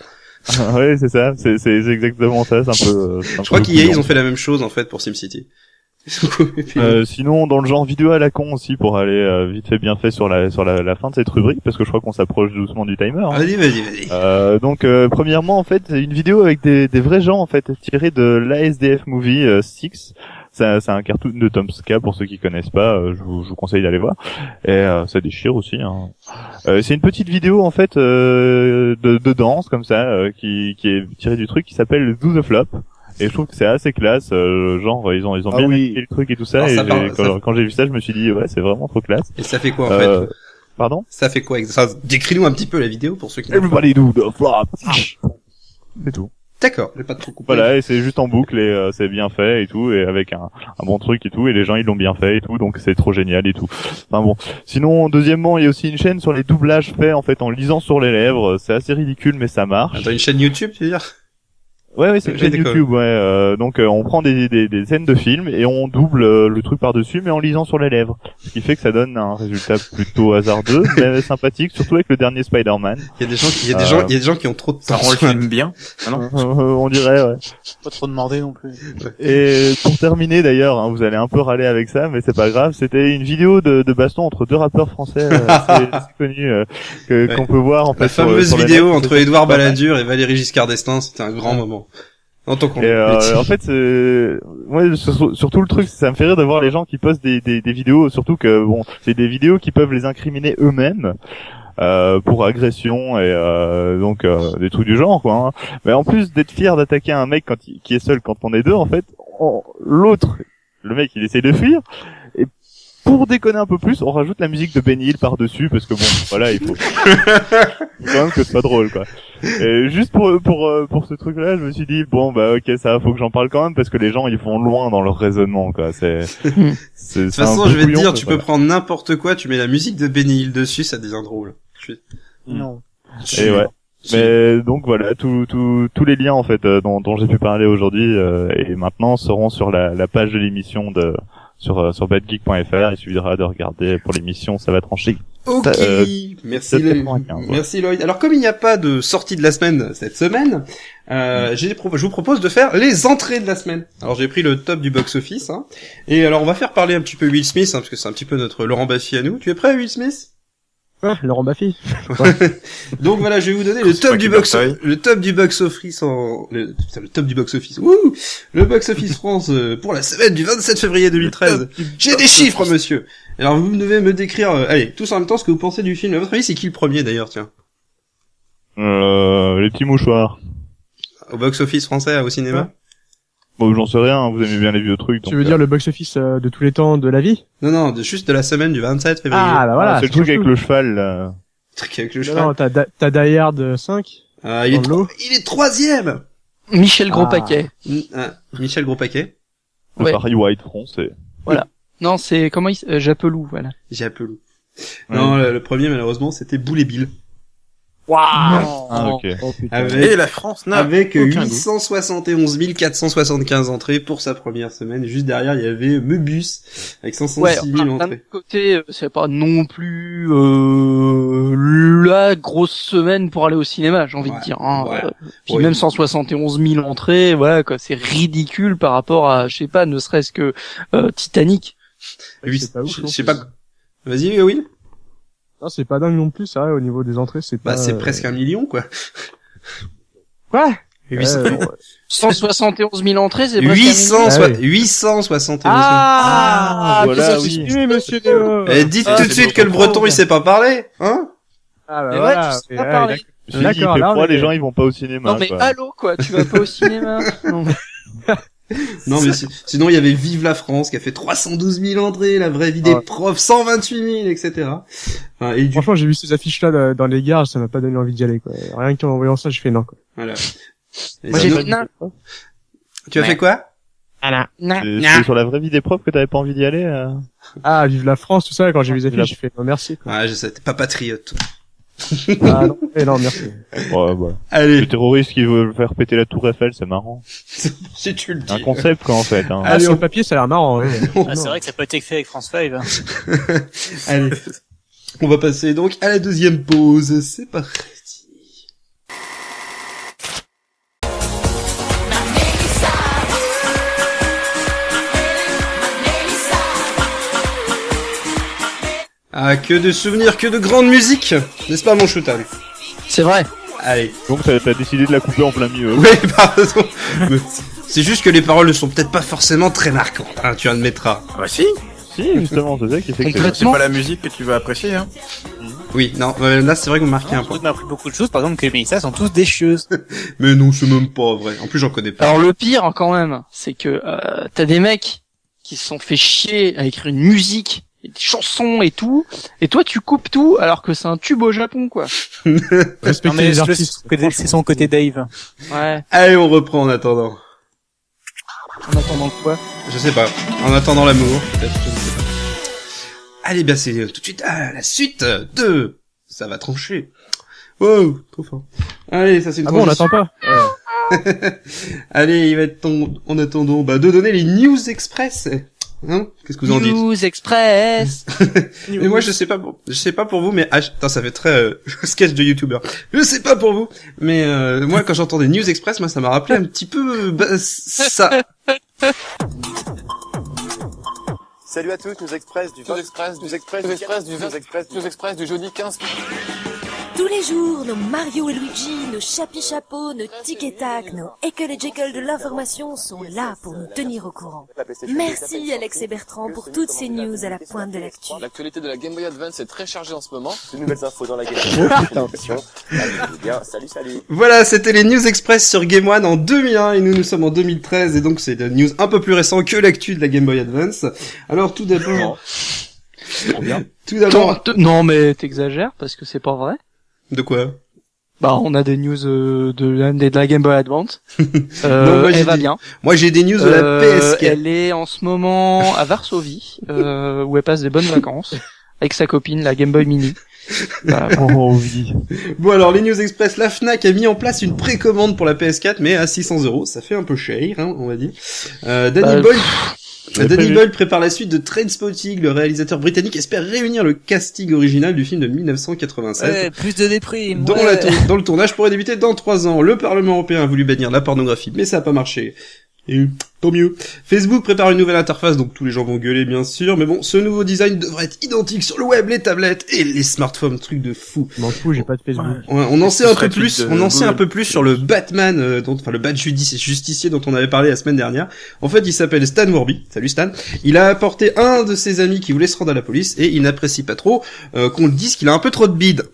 Ouais, c'est ça. C'est exactement ça. C'est un peu. Je crois qu'hier ils ont fait la même chose en fait pour SimCity. Sinon dans le genre vidéo à la con aussi pour aller vite fait bien fait sur la fin de cette rubrique parce que je crois qu'on s'approche doucement du timer. Hein. Vas-y. Donc premièrement en fait c'est une vidéo avec des vrais gens en fait tirés de l'ASDF Movie 6. C'est un cartoon de Tom Ska pour ceux qui connaissent pas, je vous conseille d'aller voir. Et ça déchire aussi. Hein. C'est une petite vidéo en fait de danse comme ça qui est tirée du truc qui s'appelle Do the Flop. Et je trouve que c'est assez classe, genre ils ont bien expliqué le truc et tout ça. Alors, et quand j'ai vu ça, je me suis dit ouais c'est vraiment trop classe. Et ça fait quoi en fait? Pardon? Ça fait quoi? Décris-nous un petit peu la vidéo pour ceux qui. Everybody do the flop. C'est tout. D'accord, j'ai pas trop coupé. Voilà, et c'est juste en boucle et c'est bien fait et tout, et avec un bon truc et tout, et les gens ils l'ont bien fait et tout, donc c'est trop génial et tout. Enfin bon. Sinon, deuxièmement, il y a aussi une chaîne sur les doublages faits en fait en lisant sur les lèvres. C'est assez ridicule, mais ça marche. T'as une chaîne YouTube, tu veux dire? Ouais, c'est une chaîne YouTube, ouais. Donc on prend des scènes de films et on double le truc par-dessus, mais en lisant sur les lèvres. Ce qui fait que ça donne un résultat plutôt hasardeux, mais sympathique, surtout avec le dernier Spider-Man. Il y a des gens qui ont trop de temps. Ça rend le film bien. Ah non on dirait, ouais. Pas trop demander non plus. Et pour terminer d'ailleurs, hein, vous allez un peu râler avec ça, mais c'est pas grave. C'était une vidéo de baston entre deux rappeurs français assez connus qu'on peut voir en fait. La fameuse vidéo entre Édouard Balladur et Valéry Giscard d'Estaing, c'était un grand moment. En tant qu'on en fait, moi, surtout le truc, ça me fait rire de voir les gens qui postent des vidéos, surtout que bon, c'est des vidéos qui peuvent les incriminer eux-mêmes. Pour agression et donc des trucs du genre quoi. Hein. Mais en plus d'être fier d'attaquer un mec qui est seul quand on est deux, en fait, l'autre, le mec, il essaie de fuir. Et pour déconner un peu plus, on rajoute la musique de Benny Hill par-dessus parce que bon, voilà, il faut quand même que c'est pas drôle quoi. Et juste pour ce truc-là, je me suis dit bon bah ok, ça faut que j'en parle quand même parce que les gens ils vont loin dans leur raisonnement quoi. De toute façon, je vais te dire, tu peux prendre n'importe quoi, tu mets la musique de Benny Hill dessus, ça devient drôle. Non. Et ouais. Mais donc voilà, tous les liens en fait dont j'ai pu parler aujourd'hui et maintenant seront sur la page de l'émission sur badgeek.fr. Il suffira de regarder pour l'émission, ça va trancher. Ok, merci Lloyd. Alors comme il n'y a pas de sortie de la semaine cette semaine, je vous propose de faire les entrées de la semaine. Alors j'ai pris le top du box-office, hein, et alors on va faire parler un petit peu Will Smith, hein, parce que c'est un petit peu notre Laurent Baffy à nous. Tu es prêt, Will Smith? Ouais, Laurent Baffy. Donc voilà, je vais vous donner le top du box-office le top du box-office. Wouh! Le box-office France pour la semaine du 27 février 2013. J'ai des chiffres, monsieur. Alors vous devez me décrire, allez, tous en même temps ce que vous pensez du film. À votre avis, c'est qui le premier d'ailleurs, tiens? Les petits mouchoirs. Au box-office français, au cinéma? Bon, j'en sais rien, vous aimez bien les vieux trucs. Tu veux dire le box-office de tous les temps de la vie? Non, juste de la semaine du 27 février. Ah, bah voilà. C'est le truc avec le cheval, là. Le truc avec le cheval. Non, t'as Die Hard 5. Il est troisième! Michel Gros-Paquet. Michel Gros-Paquet. Le Barry White français. Voilà. Non, c'est, comment Japelou, voilà. Japelou. Non, le premier, malheureusement, c'était Boule et Bill. Waouh! Ah, ok. Et la France n'a avec 871 475 entrées pour sa première semaine. Juste derrière, il y avait Meubus avec 506 000 entrées. D'un côté, c'est pas non plus la grosse semaine pour aller au cinéma, j'ai envie de dire. Hein. Puis même 171 000 entrées, voilà quoi, c'est ridicule par rapport à, je sais pas, ne serait-ce que Titanic. Je sais pas. Vas-y, oui. Non, c'est pas dingue non plus, ça, au niveau des entrées, c'est pas... Bah, c'est presque 1 million, quoi. Quoi? 171 000 entrées, c'est 871 000. Voilà, oui. Monsieur Néo. Dites tout de suite que le breton, il sait pas parler, hein? Ah, bah voilà. Tu sais pas parler. D'accord, là, les gens, ils vont pas au cinéma. Non, mais allô, quoi, tu vas pas au cinéma? Non, mais sinon, il y avait Vive la France, qui a fait 312 000 entrées, La vraie vie des profs, 128 000, etc. Franchement, j'ai vu ces affiches-là dans les gares, ça m'a pas donné envie d'y aller, quoi. Rien qu'en voyant ça, je fais non, quoi. Voilà. Moi, j'ai fait non. Tu as fait quoi? C'est sur La vraie vie des profs que t'avais pas envie d'y aller, Ah, Vive la France, tout ça, quand j'ai vu les affiches, j'ai fait non, merci, quoi. Ah, je sais, t'es pas patriote. Ah non, non, merci. Ouais, bah. Allez. Le terroriste qui veut faire péter la tour Eiffel, c'est marrant. Si tu le dis. Un concept, quoi, en fait. Hein. Allez, sur le papier, ça a l'air marrant. Hein. C'est vrai que ça peut être fait avec France 5. Hein. Allez. On va passer donc à la deuxième pause. C'est parti. Ah, que de souvenirs, que de grande musique, n'est-ce pas, mon Choutan? C'est vrai. Allez. Donc t'as décidé de la couper en plein milieu. Oui, pardon. C'est juste que les paroles ne sont peut-être pas forcément très marquantes, hein, tu admettras. Ah bah si. Si, justement, c'est ça qui fait que c'est pas la musique que tu vas apprécier, hein. Oui, non, là c'est vrai que vous marquez un point. On m'a appris beaucoup de choses, par exemple que les Mélissa sont tous des chieuses. Mais non, c'est même pas vrai. En plus, j'en connais pas. Alors le pire quand même, c'est que t'as des mecs qui se sont fait chier à écrire une musique, des chansons et tout, et toi tu coupes tout alors que c'est un tube au Japon, quoi. Respectez les artistes. C'est son côté Dave. Ouais. Allez, on reprend en attendant. En attendant quoi? Je sais pas. En attendant l'amour, peut-être. Je ne sais pas. Allez, bien, c'est tout de suite la suite de Ça va trancher. Wow, trop fort. Allez, ça c'est une transition. Bon, on n'attend pas. Allez, il va être temps, en attendant, de donner les News Express. Hein? Qu'est-ce que vous en dites? News Express. Mais moi, je sais pas pour vous, mais putain, ça fait très sketch de YouTuber. Je sais pas pour vous, mais moi, quand j'entends des News Express, moi, ça m'a rappelé un petit peu ça. Salut à tous, News Express du jeudi 15. Tous les jours, nos Mario et Luigi, nos Chapi-Chapeau, nos Tic et Tac, nos Ekel et Jekyll de l'information sont là pour nous tenir au courant. Merci Alex et Bertrand pour toutes ces news à la pointe de l'actu. L'actualité de la Game Boy Advance est très chargée en ce moment. De nouvelles infos dans la Game Boy. Bien, salut. Voilà, c'était les News Express sur Game One en 2001 et nous sommes en 2013 et donc c'est des news un peu plus récents que l'actu de la Game Boy Advance. Alors tout d'abord... Tout d'abord... Non mais t'exagères parce que c'est pas vrai. De quoi? Bah, on a des news de la Game Boy Advance. Non, elle va bien. Moi, j'ai des news de la PS4. Elle est en ce moment à Varsovie, où elle passe des bonnes vacances avec sa copine, la Game Boy Mini. Voilà. Bon, alors, les News Express, la Fnac a mis en place une précommande pour la PS4, mais à 600€. Ça fait un peu cher, hein, on va dire. Danny Boyle prépare la suite de Trainspotting. Le réalisateur britannique espère réunir le casting original du film de 1996. Ouais, plus de déprime. Dont le tournage pourrait débuter dans 3 ans. Le Parlement européen a voulu bannir la pornographie, mais ça a pas marché. Et tant mieux. Facebook prépare une nouvelle interface, donc tous les gens vont gueuler bien sûr, mais bon, ce nouveau design devrait être identique sur le web, les tablettes et les smartphones, truc de fou. M'en fous, j'ai pas de Facebook. On en sait un peu plus, un peu plus sur le Batman, le Bat justicier dont on avait parlé la semaine dernière. En fait, il s'appelle Stan Warby. Salut Stan. Il a apporté un de ses amis qui voulait se rendre à la police et il n'apprécie pas trop qu'on le dise qu'il a un peu trop de bide.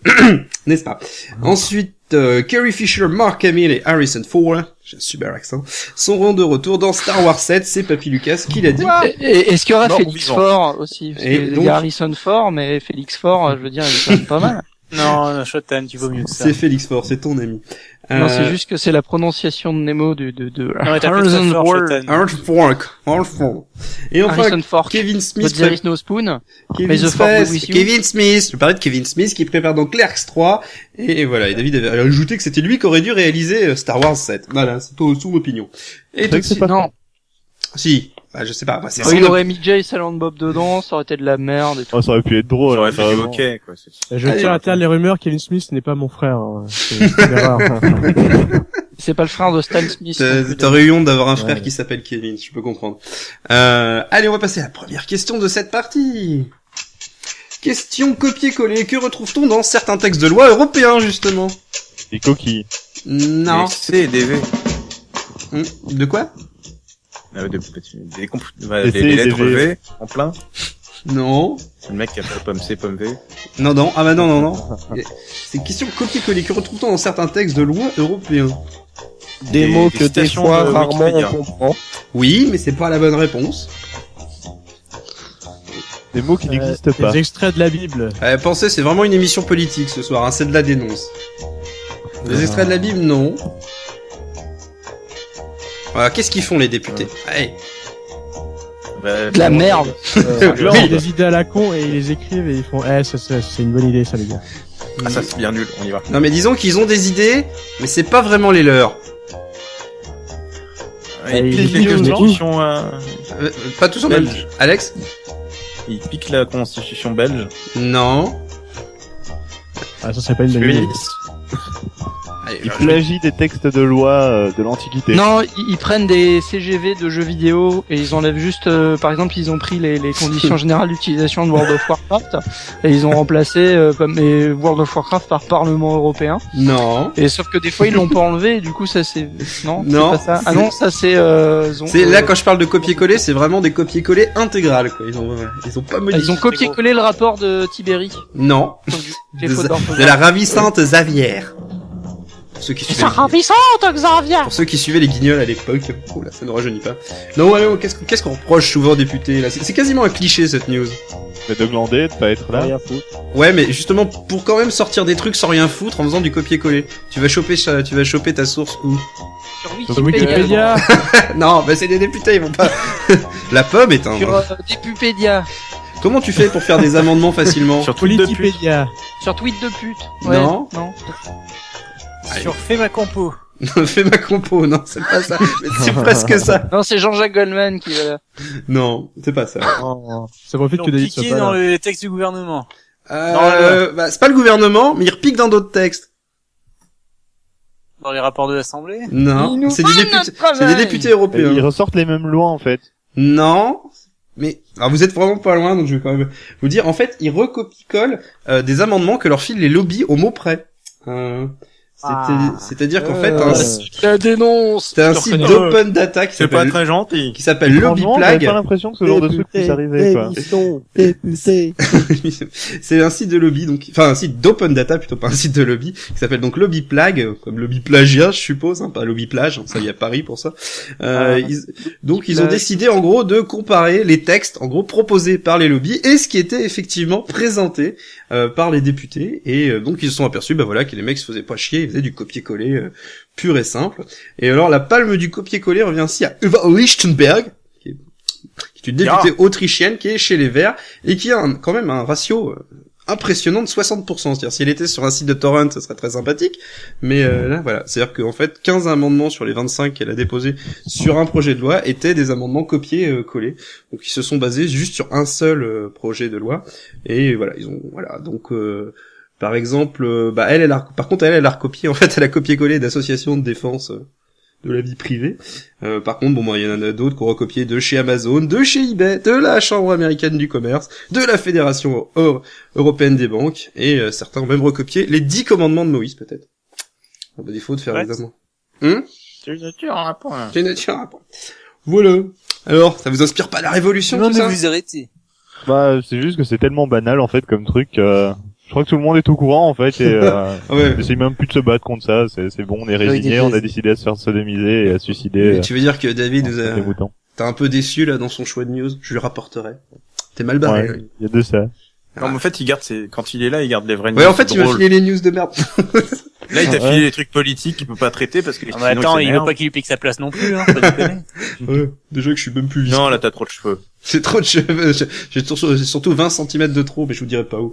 N'est-ce pas? Ensuite, Carrie Fisher, Mark Hamill et Harrison Ford, j'ai un super accent, seront de retour dans Star Wars 7, c'est Papy Lucas qui l'a dit. Et est-ce qu'il y aura Félix Faure aussi? Parce que il y a Harrison Ford, mais Félix Faure, je veux dire, il est quand même pas mal. Non, Shotan, tu vaux mieux que ça. C'est Félix Faure, c'est ton ami. Non, c'est juste que c'est la prononciation de Nemo de Harrison Ford. Et enfin, Kevin Smith. There is no spoon. Kevin Smith. Je parlais de Kevin Smith qui prépare donc Clerks 3. Et voilà. Et David avait ajouté que c'était lui qui aurait dû réaliser Star Wars 7. Voilà. C'est son opinion. Et tout c'est pas non. Si. Bah, je sais pas. Il aurait mis Jay Silent Bob dedans, ça aurait été de la merde. Et tout. Oh, ça aurait pu être drôle. Ça aurait fait du hockey, quoi. Je tiens à taire les rumeurs, Kevin Smith n'est pas mon frère. C'est rare. C'est pas le frère de Stan Smith. T'aurais eu honte d'avoir un frère qui s'appelle Kevin, je peux comprendre. Allez, on va passer à la première question de cette partie. Question copier-coller. Que retrouve-t-on dans certains textes de loi européens, justement? Des coquilles. Non. C'est des V. De quoi? Les lettres V en plein. Non. C'est le mec qui a fait pomme C, pomme V. Non. Ah bah non. C'est une question copier-coller. Que retrouve-t-on dans certains textes de loi européens? Des mots que des fois, rarement, on comprend. Oui, mais c'est pas la bonne réponse. Des mots qui n'existent pas. Des extraits de la Bible. Pensez, c'est vraiment une émission politique ce soir, hein, c'est de la dénonce. Des extraits de la Bible, non. Voilà, qu'est-ce qu'ils font les députés? Allez. De la merde. Ils ont des idées à la con et ils les écrivent et ils font c'est une bonne idée ça les gars. Ah ça c'est bien nul, on y va. Non mais disons qu'ils ont des idées, mais c'est pas vraiment les leurs. Ils piquent la constitution pas tous en belge. Alex? Ils piquent la constitution belge. Non. Ah ça serait pas une bonne idée. Ils plagient des textes de loi de l'Antiquité. Non, ils prennent des CGV de jeux vidéo et ils enlèvent juste, par exemple, ils ont pris les conditions générales d'utilisation de World of Warcraft et ils ont remplacé World of Warcraft par Parlement européen. Non. Et sauf que des fois ils l'ont pas enlevé et du coup ça c'est non. Non. C'est pas ça. Ah non, ça c'est. C'est là quand je parle de copier-coller, c'est vraiment des copier-coller intégrales quoi. Ils ont pas modifié. Ils ont copié-collé le rapport de Tibéri. Non. De la ravissante Xavier. Pour ceux qui suivaient les Guignols à l'époque. Oh là, ça ne rajeunit pas. Non, allez, qu'est-ce qu'on reproche souvent aux députés là? C'est quasiment un cliché cette news. Mais de glander, de pas être là. Rien foutre. Ouais, mais justement pour quand même sortir des trucs sans rien foutre en faisant du copier-coller. Tu vas choper ta source où? Sur Wikipédia. Non, bah c'est des députés, ils vont pas. La pomme est un. Sur Dépupédia. Comment tu fais pour faire des amendements facilement? Sur tweet de pute. Sur tweet de pute. Ouais, non. Sur Fais ma compo. Fais ma compo, non, c'est pas ça. Mais c'est presque ça. Non, c'est Jean-Jacques Goldman qui va là. Non, c'est pas ça. Ça profite que David soit pas dans là. les textes du gouvernement. Bah, c'est pas le gouvernement, mais il repique dans d'autres textes. Dans les rapports de l'Assemblée? Non, c'est des députés européens. Ils ressortent les mêmes lois en fait. Non. Mais, alors vous êtes vraiment pas loin, donc je vais quand même vous dire, en fait, ils recopie-collent des amendements que leur filent les lobbies au mot près. C'est-à-dire qu'en fait, la dénonce. c'était un site d'open data qui C'est pas s'appelle très gentil. Franchement, LobbyPlag. j'avais pas l'impression que ce genre de truc puisse arriver, quoi. C'est un site de lobby, donc, enfin, un site d'open data, plutôt pas un site de lobby, qui s'appelle donc LobbyPlag, comme lobby plagiat, je suppose, hein, pas lobby plage, hein, ça y a Paris pour ça. Ils ont décidé, en gros, de comparer les textes, en gros, proposés par les lobbies et ce qui était effectivement présenté, par les députés, et donc ils se sont aperçus, bah voilà, que les mecs se faisaient pas chier, ils faisaient du copier-coller, pur et simple. Et alors, la palme du copier-coller revient ainsi à Eva Lichtenberg, qui est une députée autrichienne, qui est chez les Verts, et qui a quand même un ratio impressionnant de 60%. C'est-à-dire, si elle était sur un site de torrent, ça serait très sympathique. Mais là, voilà. C'est-à-dire qu'en fait, 15 amendements sur les 25 qu'elle a déposés sur un projet de loi étaient des amendements copiés-collés. Donc, ils se sont basés juste sur un seul projet de loi. Et voilà, donc... par exemple, par contre, elle a recopié, en fait, elle a copié-collé d'associations de défense de la vie privée. Par contre, il y en a d'autres qui ont recopié de chez Amazon, de chez eBay, de la Chambre américaine du commerce, de la Fédération européenne des banques, et certains ont même recopié les 10 commandements de Moïse, peut-être. On a défaut de faire des amendements. C'est une nature à un point. Voilà. Alors, ça vous inspire pas la révolution, Non, tout mais ça? vous arrêtez. Bah, c'est juste que c'est tellement banal, en fait, comme truc, je crois que tout le monde est au courant, en fait, et essaye même plus de se battre contre ça, c'est bon, on est résigné, on a décidé à se faire sodomiser et à suicider. Tu veux dire que David t'as un peu déçu, là, dans son choix de news? Je lui rapporterai. T'es mal barré. Ouais, il y a de ça. Non, mais en fait, quand il est là, il garde les vraies news. Ouais, en fait, il va filer les news de merde. Là, il t'a filé les trucs politiques qu'il peut pas traiter parce que sinon attends, il veut pas qu'il lui pique sa place non plus, hein, pas déconner. Ouais, déjà que je suis même plus vite. Non, là, t'as trop de cheveux. C'est trop de cheveux. J'ai surtout 20 cm de trop, mais je vous dirai pas où.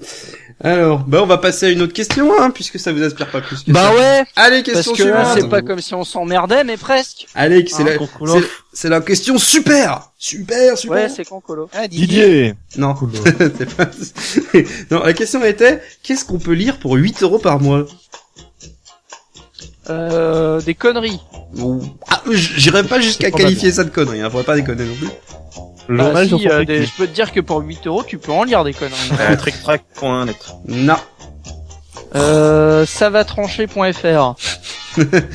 Alors, on va passer à une autre question, hein, puisque ça vous aspire pas plus que ça. Ouais. Allez, question suivante. suivante. C'est pas comme si on s'emmerdait, mais presque. Allez, c'est la question super. Ouais, c'est Concolo. Didier. Non. C'est pas... Non, la question était, qu'est-ce qu'on peut lire pour 8 € par mois? Des conneries. J'irais pas jusqu'à qualifier ça de conneries, hein, faudrait pas déconner non plus. Je peux te dire que pour 8 € tu peux en lire des conneries. Tricktrack.net. Non. Savatrancher.fr.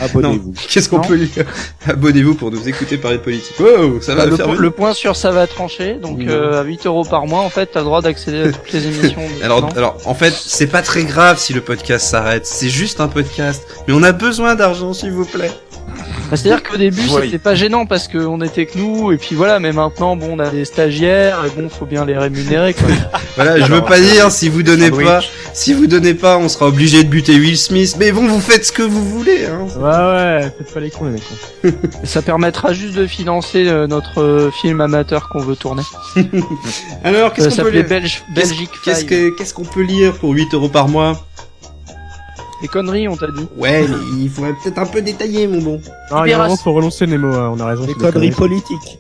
Abonnez-vous. Qu'est-ce qu'on peut lire? Abonnez-vous pour nous écouter parler de politique. Wow, ça va faire le point sur ça va trancher. Donc à 8 € par mois, en fait, t'as le droit d'accéder à toutes les émissions. Alors, en fait, c'est pas très grave si le podcast s'arrête. C'est juste un podcast. Mais on a besoin d'argent, s'il vous plaît. C'est-à-dire qu'au début, c'était pas gênant parce qu'on était que nous, et puis voilà, mais maintenant, on a des stagiaires, et faut bien les rémunérer, quoi. Voilà, je veux pas dire, si vous donnez pas, on sera obligé de buter Will Smith, mais bon, vous faites ce que vous voulez, hein. Ouais, faites pas les cons, les mecs. Ça permettra juste de financer notre film amateur qu'on veut tourner. Alors, qu'est-ce qu'on peut lire? Belgique Qu'est-ce qu'on peut lire pour 8 € par mois? Des conneries, on t'a dit. Ouais, mais il faudrait peut-être un peu détailler, mon bon. Non, il y a vraiment faut relancer les mots, hein, on a raison. Des conneries politiques.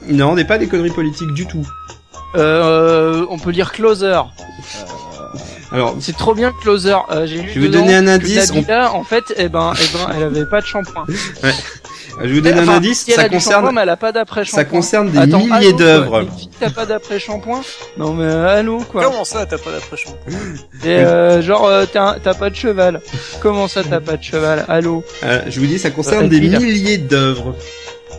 Non, pas des conneries politiques du tout. On peut lire Closer. Alors, c'est trop bien Closer. J'ai lu. Je vais vous donner un indice. En fait, elle avait pas de shampoing. Ouais. Je vais vous donner un indice. Si elle a du shampoing, mais elle a pas d'après-shampoing. Ça concerne des milliers d'œuvres. T'as pas d'après-shampoing? Non mais allô quoi. Comment ça t'as pas d'après-shampoing? Et t'as pas de cheval. Comment ça t'as pas de cheval? Allô? Je vous dis, ça concerne des milliers d'œuvres.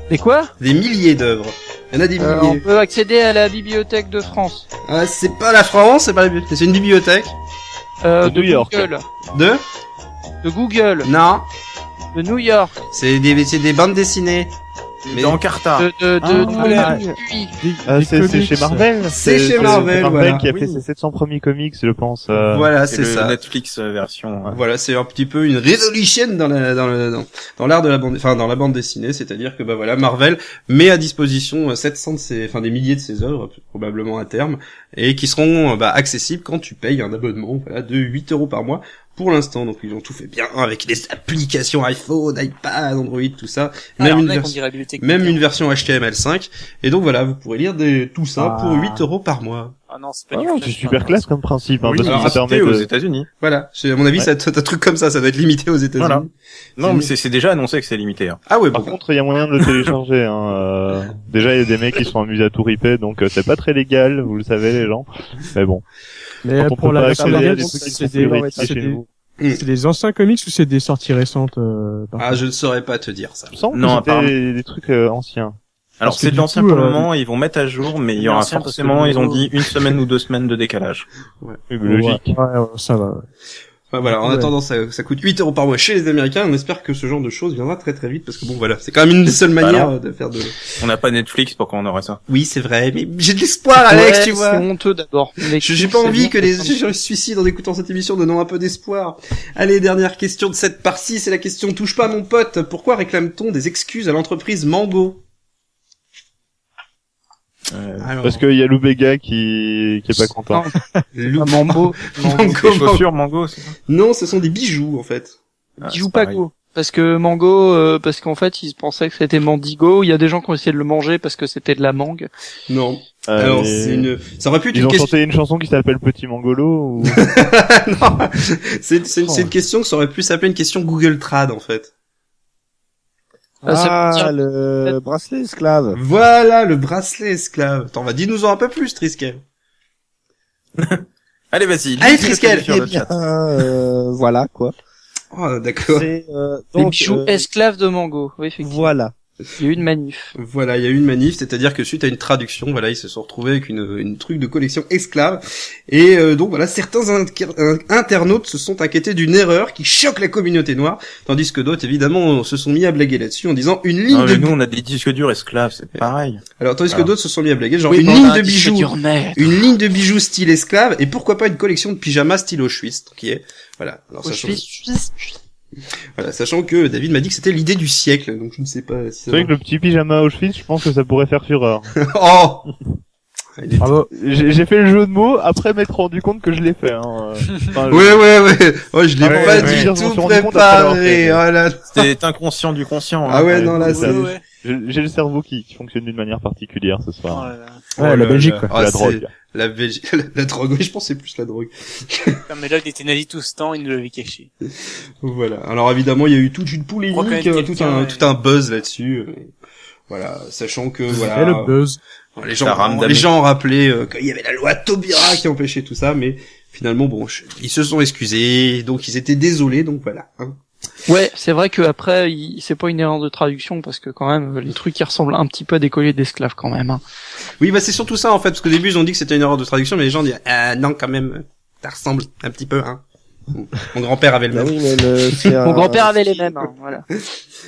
Des quoi? Des milliers d'œuvres. Il y en a des milliers. On peut accéder à la Bibliothèque de France. C'est pas la France, c'est pas la bibliothèque, c'est une bibliothèque. De New York. Google. De Google. Non. De New York. C'est des bandes dessinées. Mais dans Carta. C'est chez Marvel. C'est chez Marvel, voilà. Qui a fait ses 700 premiers comics, je pense. Voilà, c'est ça. Netflix version. Voilà, c'est un petit peu une révolution dans l'art de la bande, dans la bande dessinée, c'est-à-dire que voilà, Marvel met à disposition 700 des milliers de ses œuvres, probablement à terme, et qui seront accessibles quand tu payes un abonnement, de 8 € par mois. Pour l'instant, donc ils ont tout fait bien avec les applications iPhone, iPad, Android, tout ça, même une version HTML5. Et donc voilà, vous pourrez lire tout ça pour 8 € par mois. Ah non, c'est pas c'est super classe comme principe, oui, parce que ça permet aux États-Unis. Voilà, à mon avis, c'est un truc comme ça doit être limité aux États-Unis. Voilà. Non, mais c'est déjà annoncé que c'est limité. Hein. Ah ouais. Par contre, il y a moyen de le télécharger. Déjà, il y a des mecs qui sont amusés à tout ripper, donc c'est pas très légal, vous le savez les gens. Mais bon. Mais pour la version des trucs qui sont chez nous. C'est des anciens comics ou c'est des sorties récentes Ah, je ne saurais pas te dire ça. Non, apparemment des trucs anciens. Alors c'est de l'ancien pour le moment, ils vont mettre à jour, mais il y aura forcément, ils ont dit 1 semaine ou 2 semaines de décalage. Ouais. Logique. Ouais, ça va. Enfin, voilà, en attendant, ça coûte 8 € par mois chez les Américains. On espère que ce genre de choses viendra très très vite parce que bon, voilà, c'est quand même une des seules manières de faire de. On n'a pas Netflix pour qu'on aurait ça. Oui, c'est vrai, mais j'ai de l'espoir, Alex, tu vois. C'est honteux d'abord. J'ai pas envie que les gens se suicident en écoutant cette émission, donnant un peu d'espoir. Allez, dernière question de cette partie, c'est la question touche pas mon pote. Pourquoi réclame-t-on des excuses à l'entreprise Mango? Parce qu'il y a Loubega qui est pas content. Mambo. Mango. Des chaussures Mango, c'est ça? Non, ce sont des bijoux, en fait. Bijoux Pago. Parce que Mango, parce qu'en fait, ils pensaient que c'était Mandigo. Il y a des gens qui ont essayé de le manger parce que c'était de la mangue. Non. Alors, ça aurait pu être ils une ont question. chanté une chanson qui s'appelle Petit Mangolo ou... Non. C'est une question que ça aurait pu s'appeler une question Google Trad, en fait. Le bracelet esclave. Voilà, le bracelet esclave. Attends, dis-nous-en un peu plus, Triskel. Allez, vas-y. Allez, Triskel. Eh bien, voilà, quoi. Oh, d'accord. Les bijoux esclaves de Mango. Oui, effectivement. Voilà. Il y a eu une manif. Voilà, il y a eu une manif, c'est-à-dire que suite à une traduction, voilà, ils se sont retrouvés avec une truc de collection esclave. Et donc voilà, certains internautes se sont inquiétés d'une erreur qui choque la communauté noire, tandis que d'autres, évidemment, se sont mis à blaguer là-dessus en disant une ligne de... Nous, on a des disques durs esclaves, c'est pareil. Alors, tandis que d'autres se sont mis à blaguer, genre une ligne de bijoux style esclave, et pourquoi pas une collection de pyjamas style Auschwitz, qui est... Voilà. Alors, sachant que David m'a dit que c'était l'idée du siècle, donc je ne sais pas si c'est vrai que le petit pyjama Auschwitz, je pense que ça pourrait faire fureur. Oh! Bravo. J'ai fait le jeu de mots après m'être rendu compte que je l'ai fait. Hein. Enfin, Ouais, je l'ai pas du tout préparé. Voilà. C'était inconscient du conscient. Ah ouais, non, là, c'est... J'ai le cerveau qui fonctionne d'une manière particulière ce soir. Ouais, la Belgique, quoi. Ah, la drogue. La drogue, oui, je pense que c'est plus la drogue. Non, mais là, il était nazi tout ce temps, il nous l'avait caché. Voilà. Alors, évidemment, il y a eu toute une polémique, tout un buzz là-dessus. Voilà. Sachant que, voilà. Et le buzz. Les gens ont rappelé qu'il y avait la loi Taubira qui empêchait tout ça, mais finalement, bon, ils se sont excusés, donc ils étaient désolés, donc voilà. Hein. Ouais, c'est vrai que après, c'est pas une erreur de traduction parce que quand même, les trucs qui ressemblent un petit peu à des colliers d'esclaves quand même. Hein. Oui, bah c'est surtout ça en fait, parce qu'au début ils ont dit que c'était une erreur de traduction, mais les gens disent non quand même, ça ressemble un petit peu. Hein. Mon grand-père avait le même. Oui, mais mon grand-père avait les mêmes. Hein, voilà.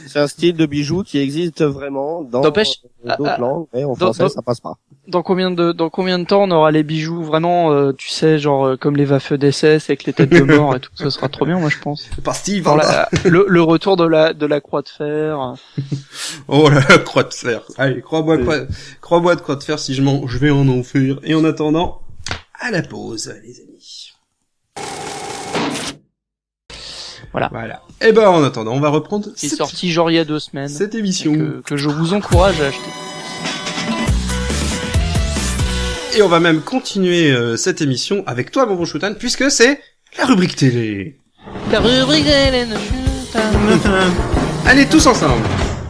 C'est un style de bijoux qui existe vraiment dans d'autres langues, mais en français ça passe pas. Dans combien de temps on aura les bijoux vraiment, tu sais, genre comme les Waffe d'SS avec les têtes de mort et tout, ce sera trop bien, moi je pense. Par Steve. Le retour de la croix de fer. Oh la croix de fer. Allez, crois-moi de croix de fer si je vais en enfer. Et en attendant, à la pause, les amis. Voilà. Et ben en attendant, on va reprendre. C'est sorti genre il y a 2 semaines. Cette émission que je vous encourage à acheter. Et on va même continuer cette émission avec toi, mon bon Choutan, puisque c'est la rubrique télé. La rubrique télé de Choutan. Allez, tous ensemble.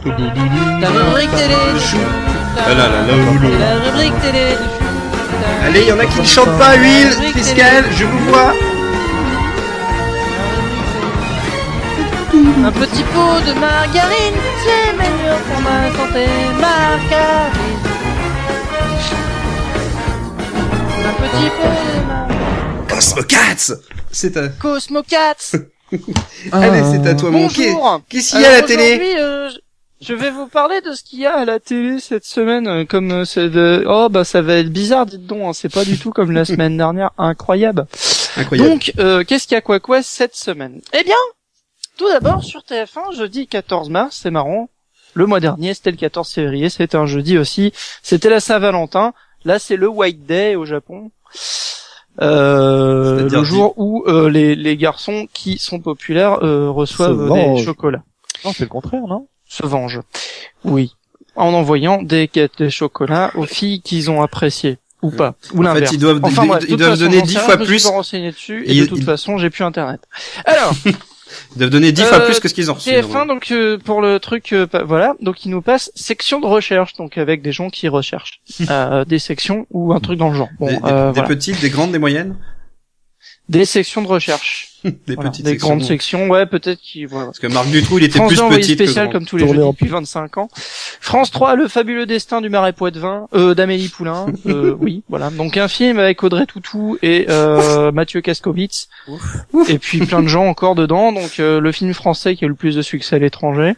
La rubrique télé de Choutan. La rubrique télé de Choutan. Allez, il y en a qui ne chantent pas à huile. Triskel, je vous vois. Un petit pot de margarine, c'est meilleur pour ma santé, margarine. Un petit pot de margarine. Cosmo Cats. C'est à... Cosmo Cats. Allez, c'est à toi, mon bonjour. Qu'est-ce qu'il y a à la télé? Aujourd'hui, je vais vous parler de ce qu'il y a à la télé cette semaine, comme c'est de... Oh, bah, ça va être bizarre, dites donc, hein. C'est pas du tout comme la semaine dernière. Incroyable. Donc, qu'est-ce qu'il y a quoi cette semaine? Eh bien, tout d'abord, sur TF1, jeudi 14 mars, c'est marrant. Le mois dernier, c'était le 14 février, c'était un jeudi aussi. C'était la Saint-Valentin. Là, c'est le White Day au Japon. Le jour où les garçons qui sont populaires reçoivent des chocolats. Non, c'est le contraire, non? Se vengent. Oui. En envoyant des gâteaux de chocolat aux filles qu'ils ont appréciées. Ou pas. Ou l'inverse. En fait, ils doivent donner 10 fois plus. Je me suis pas renseigné dessus, et de toute façon, j'ai plus internet. Alors. Ils doivent donner 10 fois plus que ce qu'ils ont reçu. TF1, donc, pour le truc, voilà. Donc, ils nous passent section de recherche, donc, avec des gens qui recherchent, des sections ou un truc dans le genre. Bon, des petites, des grandes, des moyennes? Des sections de recherche. Des Voilà, petites des sections. grandes sections, ouais, peut-être voilà. Parce que Marc Dutroux, il était France plus 2 envoyé petit spécial que comme tous les jeudis depuis 25 ans. France 3, Le fabuleux destin du marais Poitevin, d'Amélie Poulain, oui, voilà. Donc un film avec Audrey Tautou et Mathieu Kaskowitz. Et puis plein de gens encore dedans. Donc le film français qui a eu le plus de succès à l'étranger.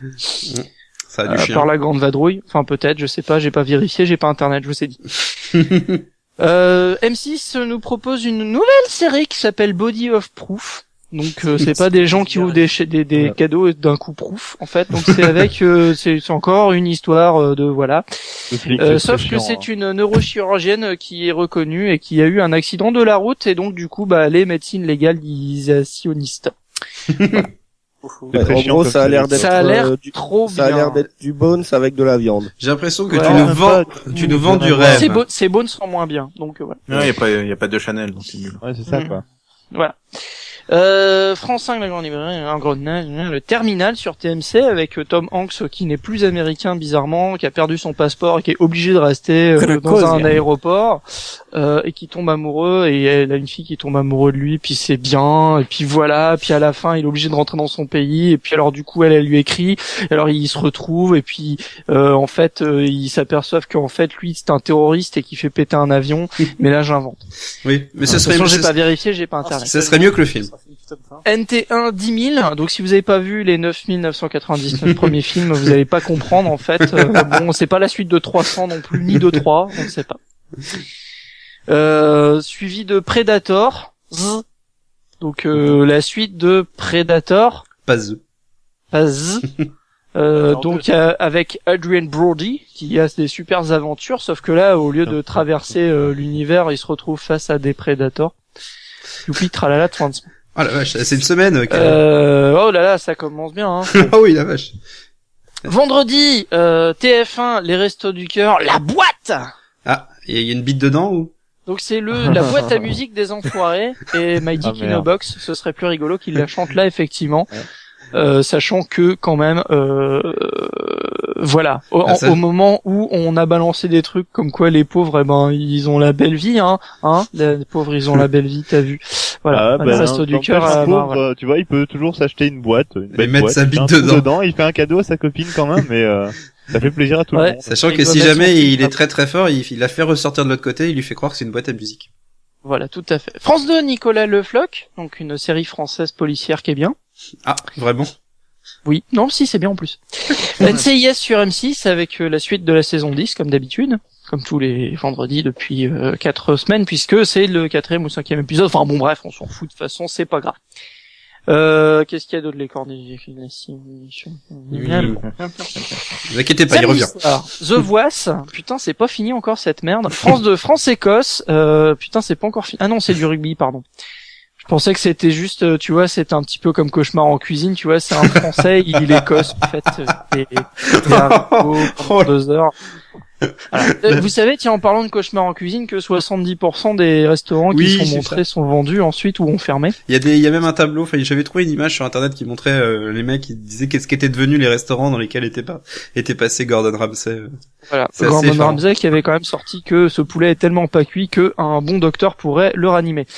Ça a du chien. Par La Grande Vadrouille. Enfin peut-être, je sais pas, j'ai pas vérifié, j'ai pas internet, je vous ai dit. M6 nous propose une nouvelle série qui s'appelle Body of Proof. Donc c'est pas des gens qui ouvrent des cadeaux d'un coup proof en fait. Donc c'est avec c'est encore une histoire de voilà. Sauf que c'est une neurochirurgienne qui est reconnue et qui a eu un accident de la route et donc du coup elle est médecine légalisationniste. Ouais, en gros, ça a l'air d'être trop ça a l'air d'être du Bones avec de la viande. J'ai l'impression que tu nous vends du rêve. C'est Bones sont moins bien, donc voilà. Non, y a pas de Chanel, donc c'est nul. Ouais, c'est ça, quoi. Voilà. France 5, la grande librairie, le Terminal sur TMC avec Tom Hanks qui n'est plus américain bizarrement, qui a perdu son passeport et qui est obligé de rester dans un aéroport et qui tombe amoureux et elle a une fille qui tombe amoureuse de lui puis c'est bien et puis voilà puis à la fin il est obligé de rentrer dans son pays et puis alors du coup elle lui écrit alors ils se retrouvent et puis en fait ils s'aperçoivent qu'en fait lui c'est un terroriste et qui fait péter un avion mais là j'invente. Oui, mais ce serait j'ai pas vérifié, j'ai pas internet. Ça serait mieux que le film. NT1 10 000, donc si vous avez pas vu les 9 999 premiers films, vous allez pas comprendre en fait. Bon, c'est pas la suite de 300 non plus, ni de 3, on ne sait pas. Suivi de Predator, donc la suite de Predator. Pas The. Donc avec Adrian Brody qui a des super aventures, sauf que là au lieu de traverser l'univers, il se retrouve face à des Predators. Youpi tralala 30. Oh la vache, c'est une semaine. Oh là là, ça commence bien. Hein. Ah oui, la vache. Vendredi, TF1, les Restos du Cœur, la boîte. Ah, il y a une bite dedans ou? Donc c'est la boîte à musique des enfoirés et Mighty Kino Box. Ce serait plus rigolo qu'il la chante là effectivement. Sachant que quand même voilà au moment où on a balancé des trucs comme quoi les pauvres ils ont la belle vie les pauvres ils ont la belle vie, t'as vu, voilà. Resto du cœur voilà. Tu vois, il peut toujours s'acheter une boîte, et mettre sa bite dedans, il fait un cadeau à sa copine quand même, mais ça fait plaisir à tout le monde. Sachant que si jamais il est très très fort, il l'a fait ressortir de l'autre côté, il lui fait croire que c'est une boîte à musique. Voilà, tout à fait. France 2, Nicolas Le Floch, donc une série française policière qui est bien. Ah, vraiment? Oui, non, si, c'est bien en plus. NCIS sur M6 avec la suite de la saison 10, comme d'habitude, comme tous les vendredis depuis 4 semaines, puisque c'est le 4e ou 5e épisode. Enfin bon, bref, on s'en fout de toute façon, c'est pas grave. Qu'est-ce qu'il y a d'autre, les cornets? Ne vous inquiétez pas, il revient. The Voice, putain, c'est pas fini encore cette merde. France-Écosse, putain, c'est pas encore fini. Ah non, c'est du rugby, pardon. Je pensais que c'était juste, tu vois, c'était un petit peu comme Cauchemar en cuisine, tu vois, c'est un Français, il Écosse, en fait, et 2 heures. Voilà. Vous savez, tiens, en parlant de Cauchemar en cuisine, que 70% des restaurants qui sont montrés sont vendus ensuite ou ont fermé. Il y a même un tableau, enfin, j'avais trouvé une image sur internet qui montrait les mecs qui disaient qu'est-ce qu'étaient devenus les restaurants dans lesquels était passé Gordon Ramsay. Voilà, Gordon Ramsay qui avait quand même sorti que ce poulet est tellement pas cuit que un bon docteur pourrait le ranimer.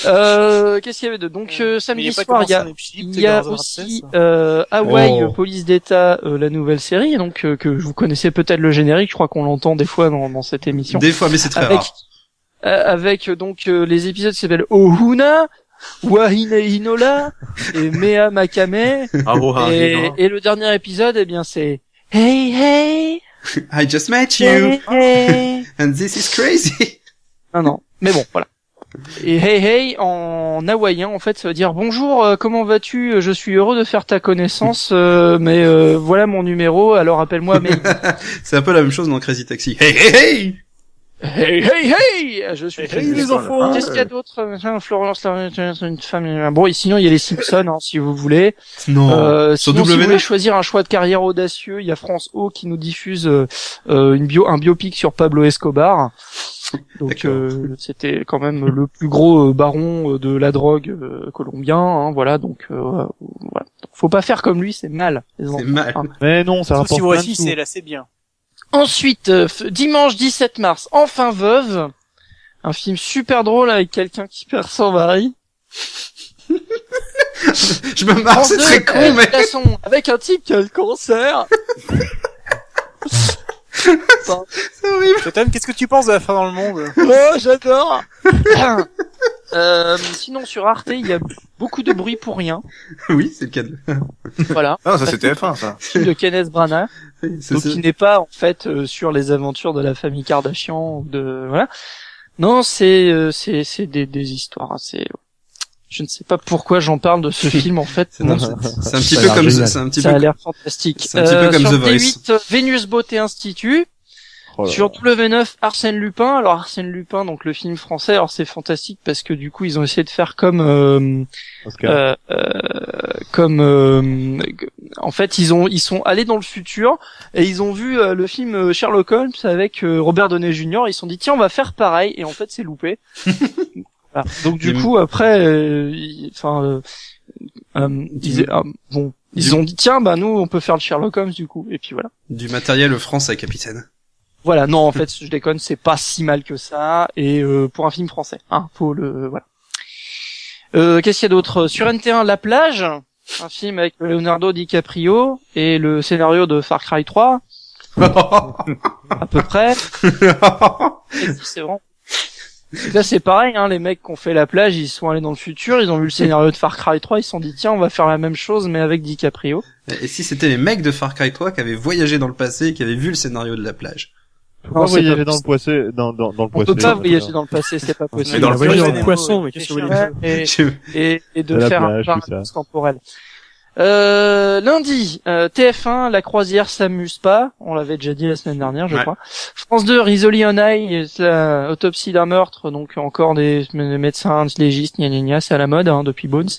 Qu'est-ce qu'il y avait de donc samedi soir il y a aussi Hawaii Police d'État, la nouvelle série, donc que vous connaissez peut-être le générique, je crois qu'on l'entend des fois dans cette émission. Des fois, mais c'est très rare. Avec donc les épisodes qui s'appellent Ohuna, Wahine Hinola et Mea Makame et le dernier épisode, eh bien c'est Hey Hey I just met you hey. And this is crazy. Non, mais bon, voilà. Et Hey Hey en hawaïen, en fait, ça veut dire bonjour, comment vas-tu? Je suis heureux de faire ta connaissance, mais voilà mon numéro, alors appelle-moi May. C'est un peu la même chose dans Crazy Taxi. Hey Hey Hey. Hey hey hey, je suis hey, les enfants. Qu'est-ce qu'il y a d'autre? Florence, une femme. Bon, et sinon il y a les Simpsons, si vous voulez. Non. Sinon, si vous voulez choisir un choix de carrière audacieux, il y a France O qui nous diffuse un biopic sur Pablo Escobar. Donc c'était quand même le plus gros baron de la drogue colombien, voilà. Donc voilà. Faut pas faire comme lui, c'est mal. C'est mal. Mais non, ça rapporte si voici, c'est là, c'est bien. Ensuite, dimanche 17 mars, Enfin Veuve, un film super drôle avec quelqu'un qui perd son mari. Je me marre, c'est très con, mais... Avec un type qui a le cancer. C'est horrible. Totem, qu'est-ce que tu penses de la fin dans le monde? Oh, j'adore. Sinon, sur Arte, il y a beaucoup de bruit pour rien. Oui, c'est le cas de... Voilà. Ah, ça c'était F1, ça. Film de Kenneth Branagh. Donc, qui n'est pas, en fait, sur les aventures de la famille Kardashian, ou de, voilà. Non, c'est des histoires assez... Je ne sais pas pourquoi j'en parle de ce film, en fait. C'est un petit peu comme ça a l'air fantastique. C'est un petit peu comme sur The Voice. D8, Vénus Beauté Institut. Sur W9, Arsène Lupin. Alors Arsène Lupin, donc le film français. Alors c'est fantastique parce que du coup ils ont essayé de faire comme en fait ils sont allés dans le futur et ils ont vu le film Sherlock Holmes avec Robert Downey Jr. Ils se sont dit tiens on va faire pareil et en fait c'est loupé. Voilà. Donc du coup après ils ont dit tiens bah nous on peut faire le Sherlock Holmes du coup et puis voilà. Du matériel français, capitaine. Voilà, non, en fait, je déconne, c'est pas si mal que ça, et pour un film français, hein, faut le, voilà. Qu'est-ce qu'il y a d'autre? Sur NT1, La Plage, un film avec Leonardo DiCaprio, et le scénario de Far Cry 3, à peu près. Et c'est vraiment... Là, c'est pareil, hein, les mecs qui ont fait La Plage, ils sont allés dans le futur, ils ont vu le scénario de Far Cry 3, ils se sont dit, tiens, on va faire la même chose, mais avec DiCaprio. Et si c'était les mecs de Far Cry 3 qui avaient voyagé dans le passé et qui avaient vu le scénario de La Plage? On peut voyager dans le passé, dans le On passé. peut pas voyager dans le passé, c'est pas possible. Mais dans le poisson, mais qu'est-ce que vous voulez dire? Et de faire un paradoxe temporel. Lundi, TF1, La Croisière s'amuse pas. On l'avait déjà dit la semaine dernière, je crois. France 2, Risoli on Ice, la autopsie d'un meurtre, donc encore des médecins légistes, gna gna gna, c'est à la mode, hein, depuis Bones.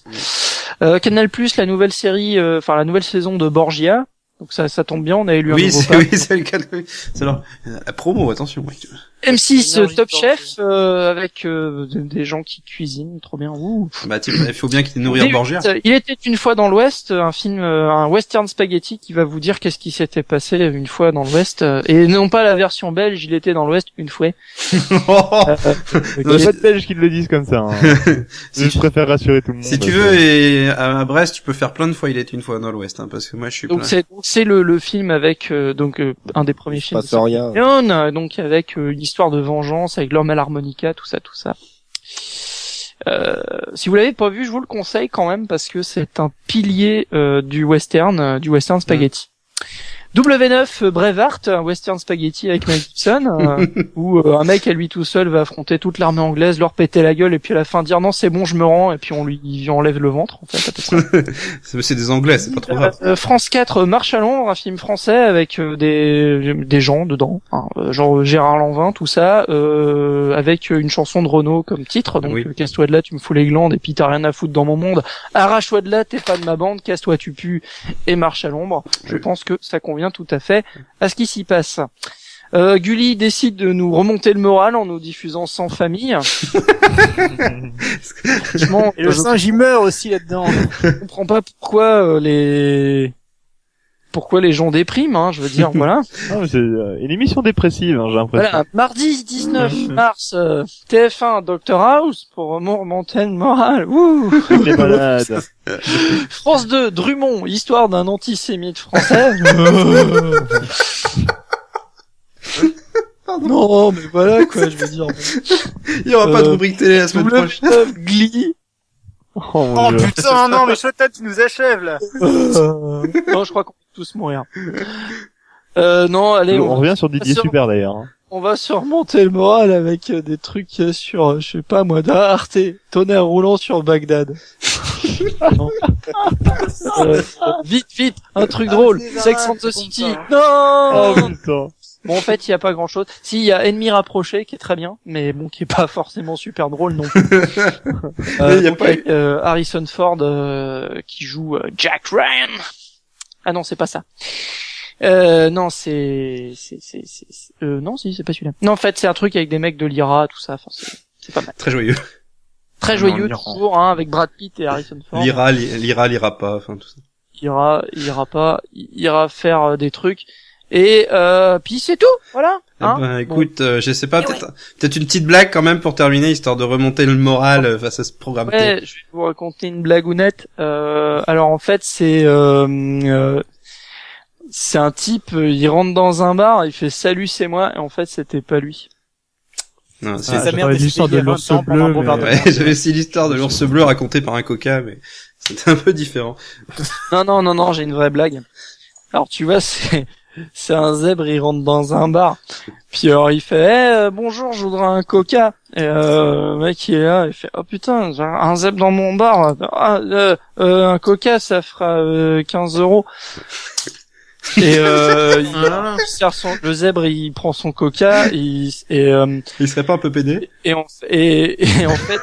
Canal+, la nouvelle série, la nouvelle saison de Borgia. Donc ça tombe bien, on avait lu un nouveau pack. Oui, c'est le cas de... C'est alors, la promo, attention, mec. M6, Top Chef, avec des gens qui cuisinent, trop bien. Ouh. Bah, il faut bien qu'il nourrir Borgia. Il était une fois dans l'Ouest, un film, un western spaghetti qui va vous dire qu'est-ce qui s'était passé une fois dans l'Ouest, et non pas la version belge, il était dans l'Ouest une fois. C'est pas de Belges qui le disent comme ça. Hein. Je préfère rassurer tout le monde. Si tu veux, et à Brest, tu peux faire plein de fois il était une fois dans l'Ouest, hein, parce que moi je suis donc c'est le film avec un des premiers films de donc avec une histoire de vengeance avec l'homme à l'harmonica, tout ça. Si vous l'avez pas vu, je vous le conseille quand même parce que c'est un pilier du western spaghetti. W9 Braveheart, un western spaghetti avec Mel Gibson, où un mec à lui tout seul va affronter toute l'armée anglaise, leur péter la gueule et puis à la fin dire non c'est bon je me rends et puis on lui enlève le ventre en fait à peu près. C'est des Anglais, c'est pas trop grave. France 4 Marche à Londres, un film français avec des gens dedans, hein, genre Gérard Lanvin tout ça, avec une chanson de Renaud comme titre, donc casse-toi de là tu me fous les glandes et puis t'as rien à foutre dans mon monde, arrache-toi de là t'es pas de ma bande, casse-toi tu pues et marche à l'ombre. Je pense que ça convient tout à fait à ce qui s'y passe. Gulli décide de nous remonter le moral en nous diffusant Sans famille. Franchement, et le singe il meurt aussi là-dedans. Je comprends pas pourquoi les gens dépriment, hein, je veux dire, voilà. Non, mais c'est une émission dépressive, hein, j'ai l'impression. Voilà, mardi 19 mars, TF1 Dr House pour remonter le moral. Ouh. Les malades. France 2 Drummond, histoire d'un antisémite français. Non, mais voilà quoi, je veux dire. Il y aura pas de rubrique télé la semaine prochaine. Glee. Oh putain, non, mais Chotat, tu nous achèves, là. Non, je crois qu'on peut tous mourir. Non, allez. On revient sur Didier Super, d'ailleurs. On va surmonter le moral avec des trucs sur, je sais pas moi, Arte, tonnerre roulant sur Bagdad. Vite, un truc drôle. Sex and the City. Non! Oh putain. Bon, en fait, il y a pas grand chose. Si, il y a Ennemi rapproché, qui est très bien, mais bon, qui est pas forcément super drôle non plus. Harrison Ford, qui joue Jack Ryan. Ah non, c'est pas ça. Non, non, si, c'est pas celui-là. Non, en fait, c'est un truc avec des mecs de l'IRA, tout ça, enfin, c'est pas mal. Très joyeux. Très joyeux, toujours, hein, avec Brad Pitt et Harrison Ford. L'IRA pas, enfin, tout ça. Ira pas, ira faire des trucs. Et puis c'est tout, voilà. Hein, ben, écoute, je sais pas, peut-être une petite blague quand même pour terminer, histoire de remonter le moral face à ce programme. Ouais, je vais vous raconter une blagounette. Alors en fait, c'est un type, il rentre dans un bar, il fait salut, c'est moi, et en fait, c'était pas lui. Non, c'est sa mère l'histoire de l'ours bleu. Ouais, j'avais aussi l'histoire de l'ours bleu racontée par un coca, mais c'était un peu différent. Non, j'ai une vraie blague. Alors tu vois, c'est un zèbre, il rentre dans un bar. Puis alors il fait bonjour, je voudrais un coca. Et le mec il est là, il fait oh putain, j'ai un zèbre dans mon bar. Un coca ça fera 15 €. Et le zèbre il prend son coca il serait pas un peu pédé et en fait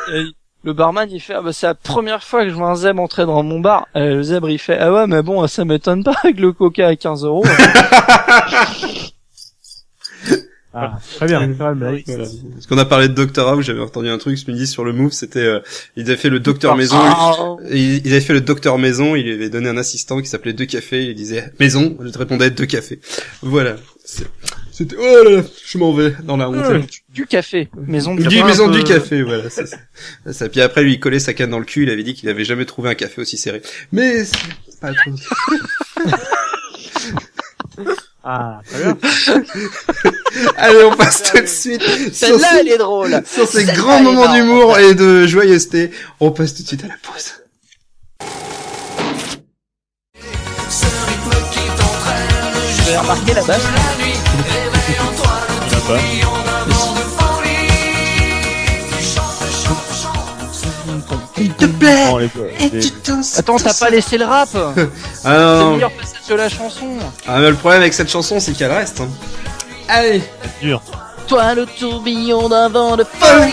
le barman il fait c'est la première fois que je vois un zèbre entrer dans mon bar. Le zèbre il fait ouais mais bon ça m'étonne pas avec le coca à 15 €. Très bien. Voilà. Parce qu'on a parlé de Dr House, j'avais entendu un truc ce midi sur le Move, c'était ils avaient fait le docteur maison, ils avaient fait le docteur maison, il lui avait donné un assistant qui s'appelait Deux Cafés, il disait maison, je te répondais Deux Cafés. Voilà. C'était oh là là, je m'en vais dans la honte. Du café, maison du café, voilà. Ça. Puis après lui il collait sa canne dans le cul, il avait dit qu'il avait jamais trouvé un café aussi serré. Mais c'est pas trop. Ah, très bien. Allez, on passe tout de suite. Celle-là, elle est drôle. Sur ces grands moments d'humour et de joyeuseté, on passe tout de suite à la pause. Vous avez remarqué la basse? S'il te plaît. Attends, t'as pas laissé le rap. C'est le meilleur passage de la chanson. Ah mais le problème avec cette chanson c'est qu'elle reste. Hein. Allez. C'est dur. Toi le tourbillon d'un vent de folie.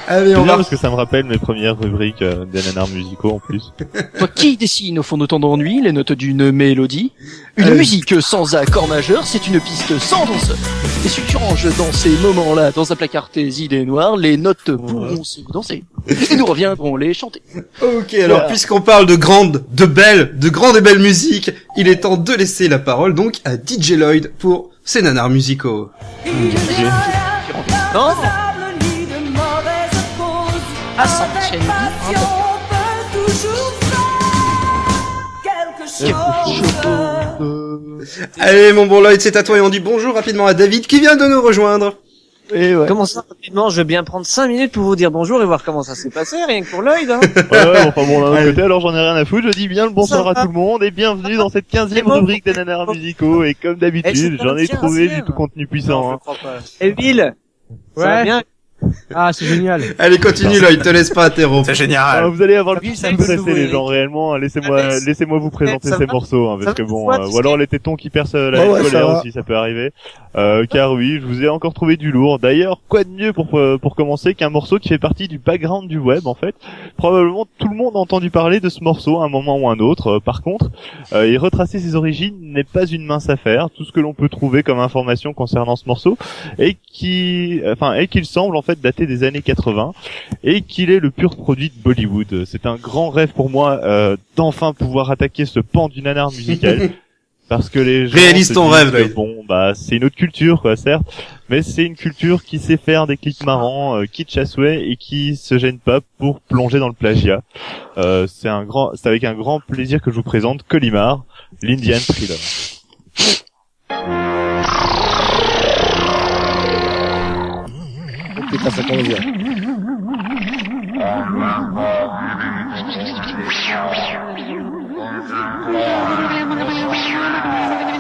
Allez, on va parce que ça me rappelle mes premières rubriques des nanars musicaux en plus. Toi qui dessine au fond de ton ennui les notes d'une mélodie. Une musique sans accord majeur, c'est une piste sans danseur. Et si tu ranges dans ces moments-là dans un placard tes idées noires, les notes pourront se danser. Et nous reviendrons les chanter. Ok, alors puisqu'on parle de grande et belle musique, il est temps de laisser la parole donc à DJ Lloyd pour ses nanars musicaux. Non. Ah, ça chaîne Allez mon bon Lloyd, c'est à toi et on dit bonjour rapidement à David qui vient de nous rejoindre. Et ouais. Comment ça rapidement? Je veux bien prendre 5 minutes pour vous dire bonjour et voir comment ça s'est passé, rien que pour Lloyd. Hein. Ouais, enfin bon, d'un autre côté, alors j'en ai rien à foutre, je dis bien le bonsoir à tout le monde et bienvenue dans cette 15e rubrique des nanars musicaux et comme d'habitude, j'en ai trouvé du tout contenu puissant. Non, et Bill, ça va bien? Ah, c'est génial. Allez, continue, Lloyd, te laisse pas interrompre. C'est génial. Vous allez avoir le plus de presser, les gens, réellement. Laissez-moi vous présenter ces morceaux, hein, parce que bon, ou alors les tétons qui percent la colère aussi, ça peut arriver. Car oui, je vous ai encore trouvé du lourd. D'ailleurs, quoi de mieux pour commencer qu'un morceau qui fait partie du background du web, en fait. Probablement tout le monde a entendu parler de ce morceau à un moment ou un autre. Par contre, y retracer ses origines n'est pas une mince affaire. Tout ce que l'on peut trouver comme information concernant ce morceau et qu'il semble en fait dater des années 80 et qu'il est le pur produit de Bollywood. C'est un grand rêve pour moi d'enfin pouvoir attaquer ce pan du nanar musical. Parce que les gens réalise ton rêve, que, bon, bah, c'est une autre culture, quoi, certes, mais c'est une culture qui sait faire des clips marrants, kitsch à souhait, et qui se gêne pas pour plonger dans le plagiat. C'est avec un grand plaisir que je vous présente Kolimar, l'Indian Thriller. Putain, ça commence bien.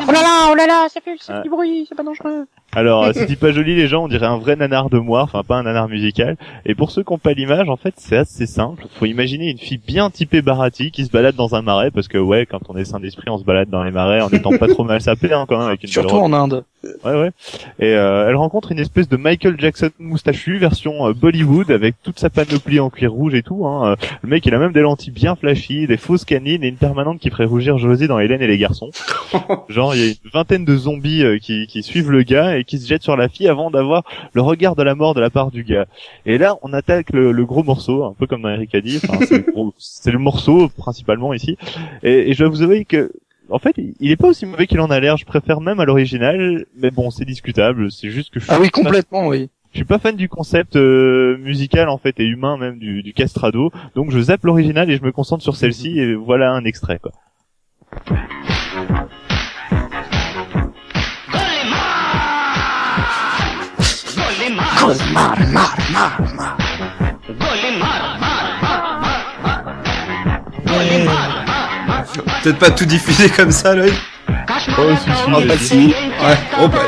Oh là là, ça fait du bruit, c'est pas dangereux. Alors, c'est dit pas joli les gens, on dirait un vrai nanar de moire, enfin pas un nanar musical. Et pour ceux qui n'ont pas l'image, en fait, c'est assez simple. Faut imaginer une fille bien typée Bharati qui se balade dans un marais, parce que ouais, quand on est sain d'esprit, on se balade dans les marais en étant pas trop mal sapé, hein, quand même, avec une surtout en Inde. Ouais. Et elle rencontre une espèce de Michael Jackson moustachu version Bollywood avec toute sa panoplie en cuir rouge et tout. Hein. Le mec, il a même des lentilles bien flashy, des fausses canines et une permanente qui ferait rougir José dans Hélène et les garçons. Genre, il y a une vingtaine de zombies qui suivent le gars et qui se jettent sur la fille avant d'avoir le regard de la mort de la part du gars. Et là, on attaque le gros morceau, un peu comme dans Eric a dit. Enfin, c'est le morceau principalement ici. Et je dois vous avouer que en fait, il est pas aussi mauvais qu'il en a l'air. Je préfère même à l'original, mais bon, c'est discutable. C'est juste que oui, complètement, oui. Je suis pas fan du concept musical en fait et humain même du castrado, donc je zappe l'original et je me concentre sur celle-ci et voilà un extrait quoi. Peut-être pas tout diffuser comme ça, là. Oh, si. Ouais, oh, bah.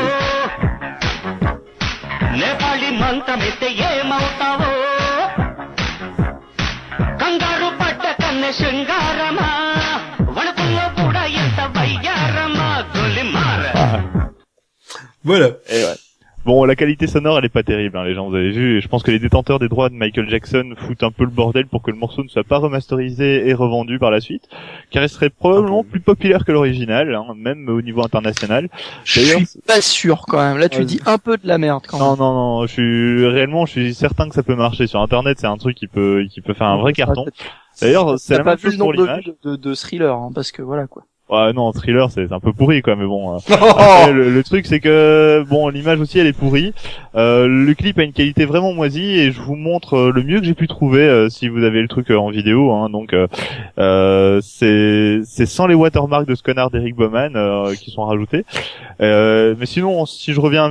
Voilà. Et ouais. Bon, la qualité sonore, elle est pas terrible, hein, les gens, vous avez vu. Je pense que les détenteurs des droits de Michael Jackson foutent un peu le bordel pour que le morceau ne soit pas remasterisé et revendu par la suite, car il serait probablement plus populaire que l'original, hein, même au niveau international. Je suis pas sûr quand même. Là, tu dis un peu de la merde quand même. Non. Je suis certain que ça peut marcher sur Internet. C'est un truc qui peut faire un vrai carton. D'ailleurs, c'est la même chose pour l'image. De Thriller, hein, parce que voilà quoi. Ouais, non, Thriller, c'est un peu pourri, quoi, mais bon. Après, le truc, c'est que, bon, l'image aussi, elle est pourrie. Le clip a une qualité vraiment moisie, et je vous montre le mieux que j'ai pu trouver, si vous avez le truc en vidéo, hein. Donc, c'est sans les watermarks de Sconard d'Eric Bowman, qui sont rajoutés. Mais sinon, si je reviens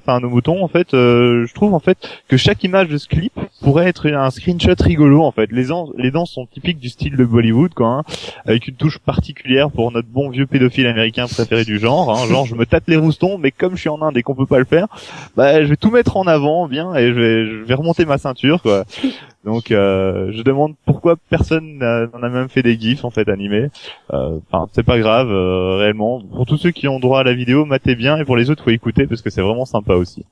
à nos moutons, en fait, je trouve, en fait, que chaque image de ce clip pourrait être un screenshot rigolo, en fait. Les danses sont typiques du style de Bollywood, quoi, hein, avec une touche particulière pour notre bon vieux pédophile américain préféré du genre, hein, genre je me tâte les roustons, mais comme je suis en Inde et qu'on peut pas le faire, bah je vais tout mettre en avant, bien, et je vais remonter ma ceinture, quoi. Donc je demande pourquoi personne n'en a même fait des gifs en fait animés. Enfin c'est pas grave, réellement. Pour tous ceux qui ont droit à la vidéo, matez bien, et pour les autres faut écouter parce que c'est vraiment sympa aussi.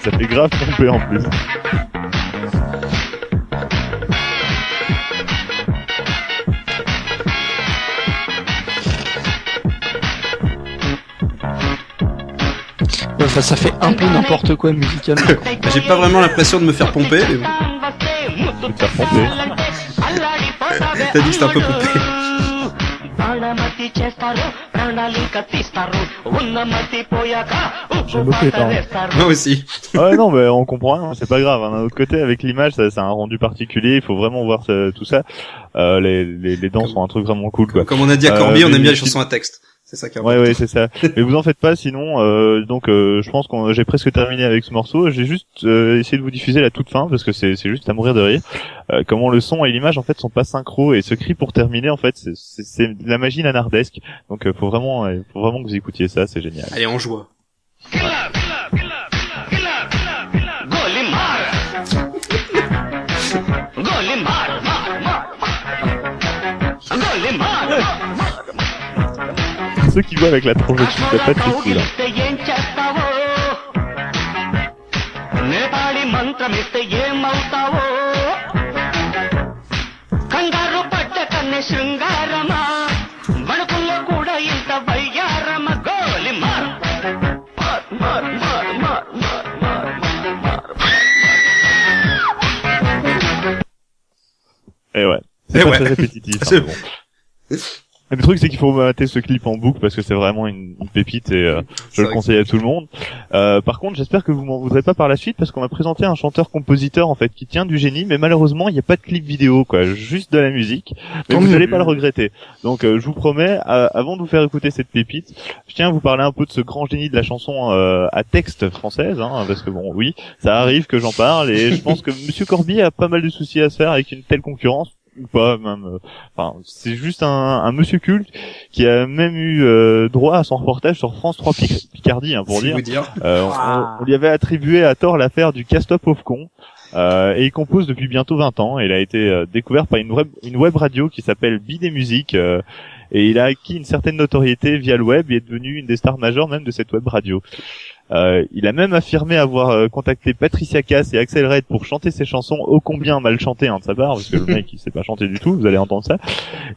Ça fait grave tromper en plus. Enfin, ça fait un peu n'importe quoi musicalement. J'ai pas vraiment l'impression de me faire pomper, mais bon. De te faire pomper. T'as dit que c'était un peu pompé. J'aime beaucoup les parents. Moi aussi. Ouais, non, mais on comprend, hein, c'est pas grave. Hein. D'un autre côté, avec l'image, ça a un rendu particulier. Il faut vraiment voir tout ça. Les danses sont un truc vraiment cool, quoi. Comme on a dit à Corby, on aime bien les chansons à texte. C'est ça qui est important. Ouais, c'est ça. Mais vous en faites pas, sinon. Donc, je pense que j'ai presque terminé avec ce morceau. J'ai juste essayé de vous diffuser la toute fin parce que c'est juste à mourir de rire. Comment le son et l'image en fait sont pas synchro, et ce cri pour terminer en fait c'est de la magie nanardesque. Donc faut vraiment que vous écoutiez ça, c'est génial. Allez, en joie. Ceux qui jouent avec la tronche de patate, c'est cool. Et ouais. C'est pas très répétitif. C'est bon. Le truc, c'est qu'il faut mater ce clip en boucle parce que c'est vraiment une pépite, et je le conseille à tout le monde. Par contre, j'espère que vous m'en voudrez pas par la suite parce qu'on m'a présenté un chanteur-compositeur en fait qui tient du génie, mais malheureusement il n'y a pas de clip vidéo, quoi, juste de la musique. Mais vous n'allez pas le regretter. Donc je vous promets, avant de vous faire écouter cette pépite, je tiens à vous parler un peu de ce grand génie de la chanson à texte française, hein, parce que bon, oui, ça arrive que j'en parle, et je pense que Monsieur Corby a pas mal de soucis à se faire avec une telle concurrence. Ou pas même, enfin c'est juste un monsieur culte qui a même eu droit à son reportage sur France 3 Picardie, hein, pour dire. On lui avait attribué à tort l'affaire du Casse-Toi Pauvre Con, et il compose depuis bientôt 20 ans, et il a été découvert par une web radio qui s'appelle Bidé Musique, Et il a acquis une certaine notoriété via le web et est devenu une des stars majeures même de cette web radio. Il a même affirmé avoir contacté Patricia Cass et Axel Red pour chanter ses chansons, ô combien mal chantées de sa part, parce que le mec il sait pas chanter du tout, vous allez entendre ça.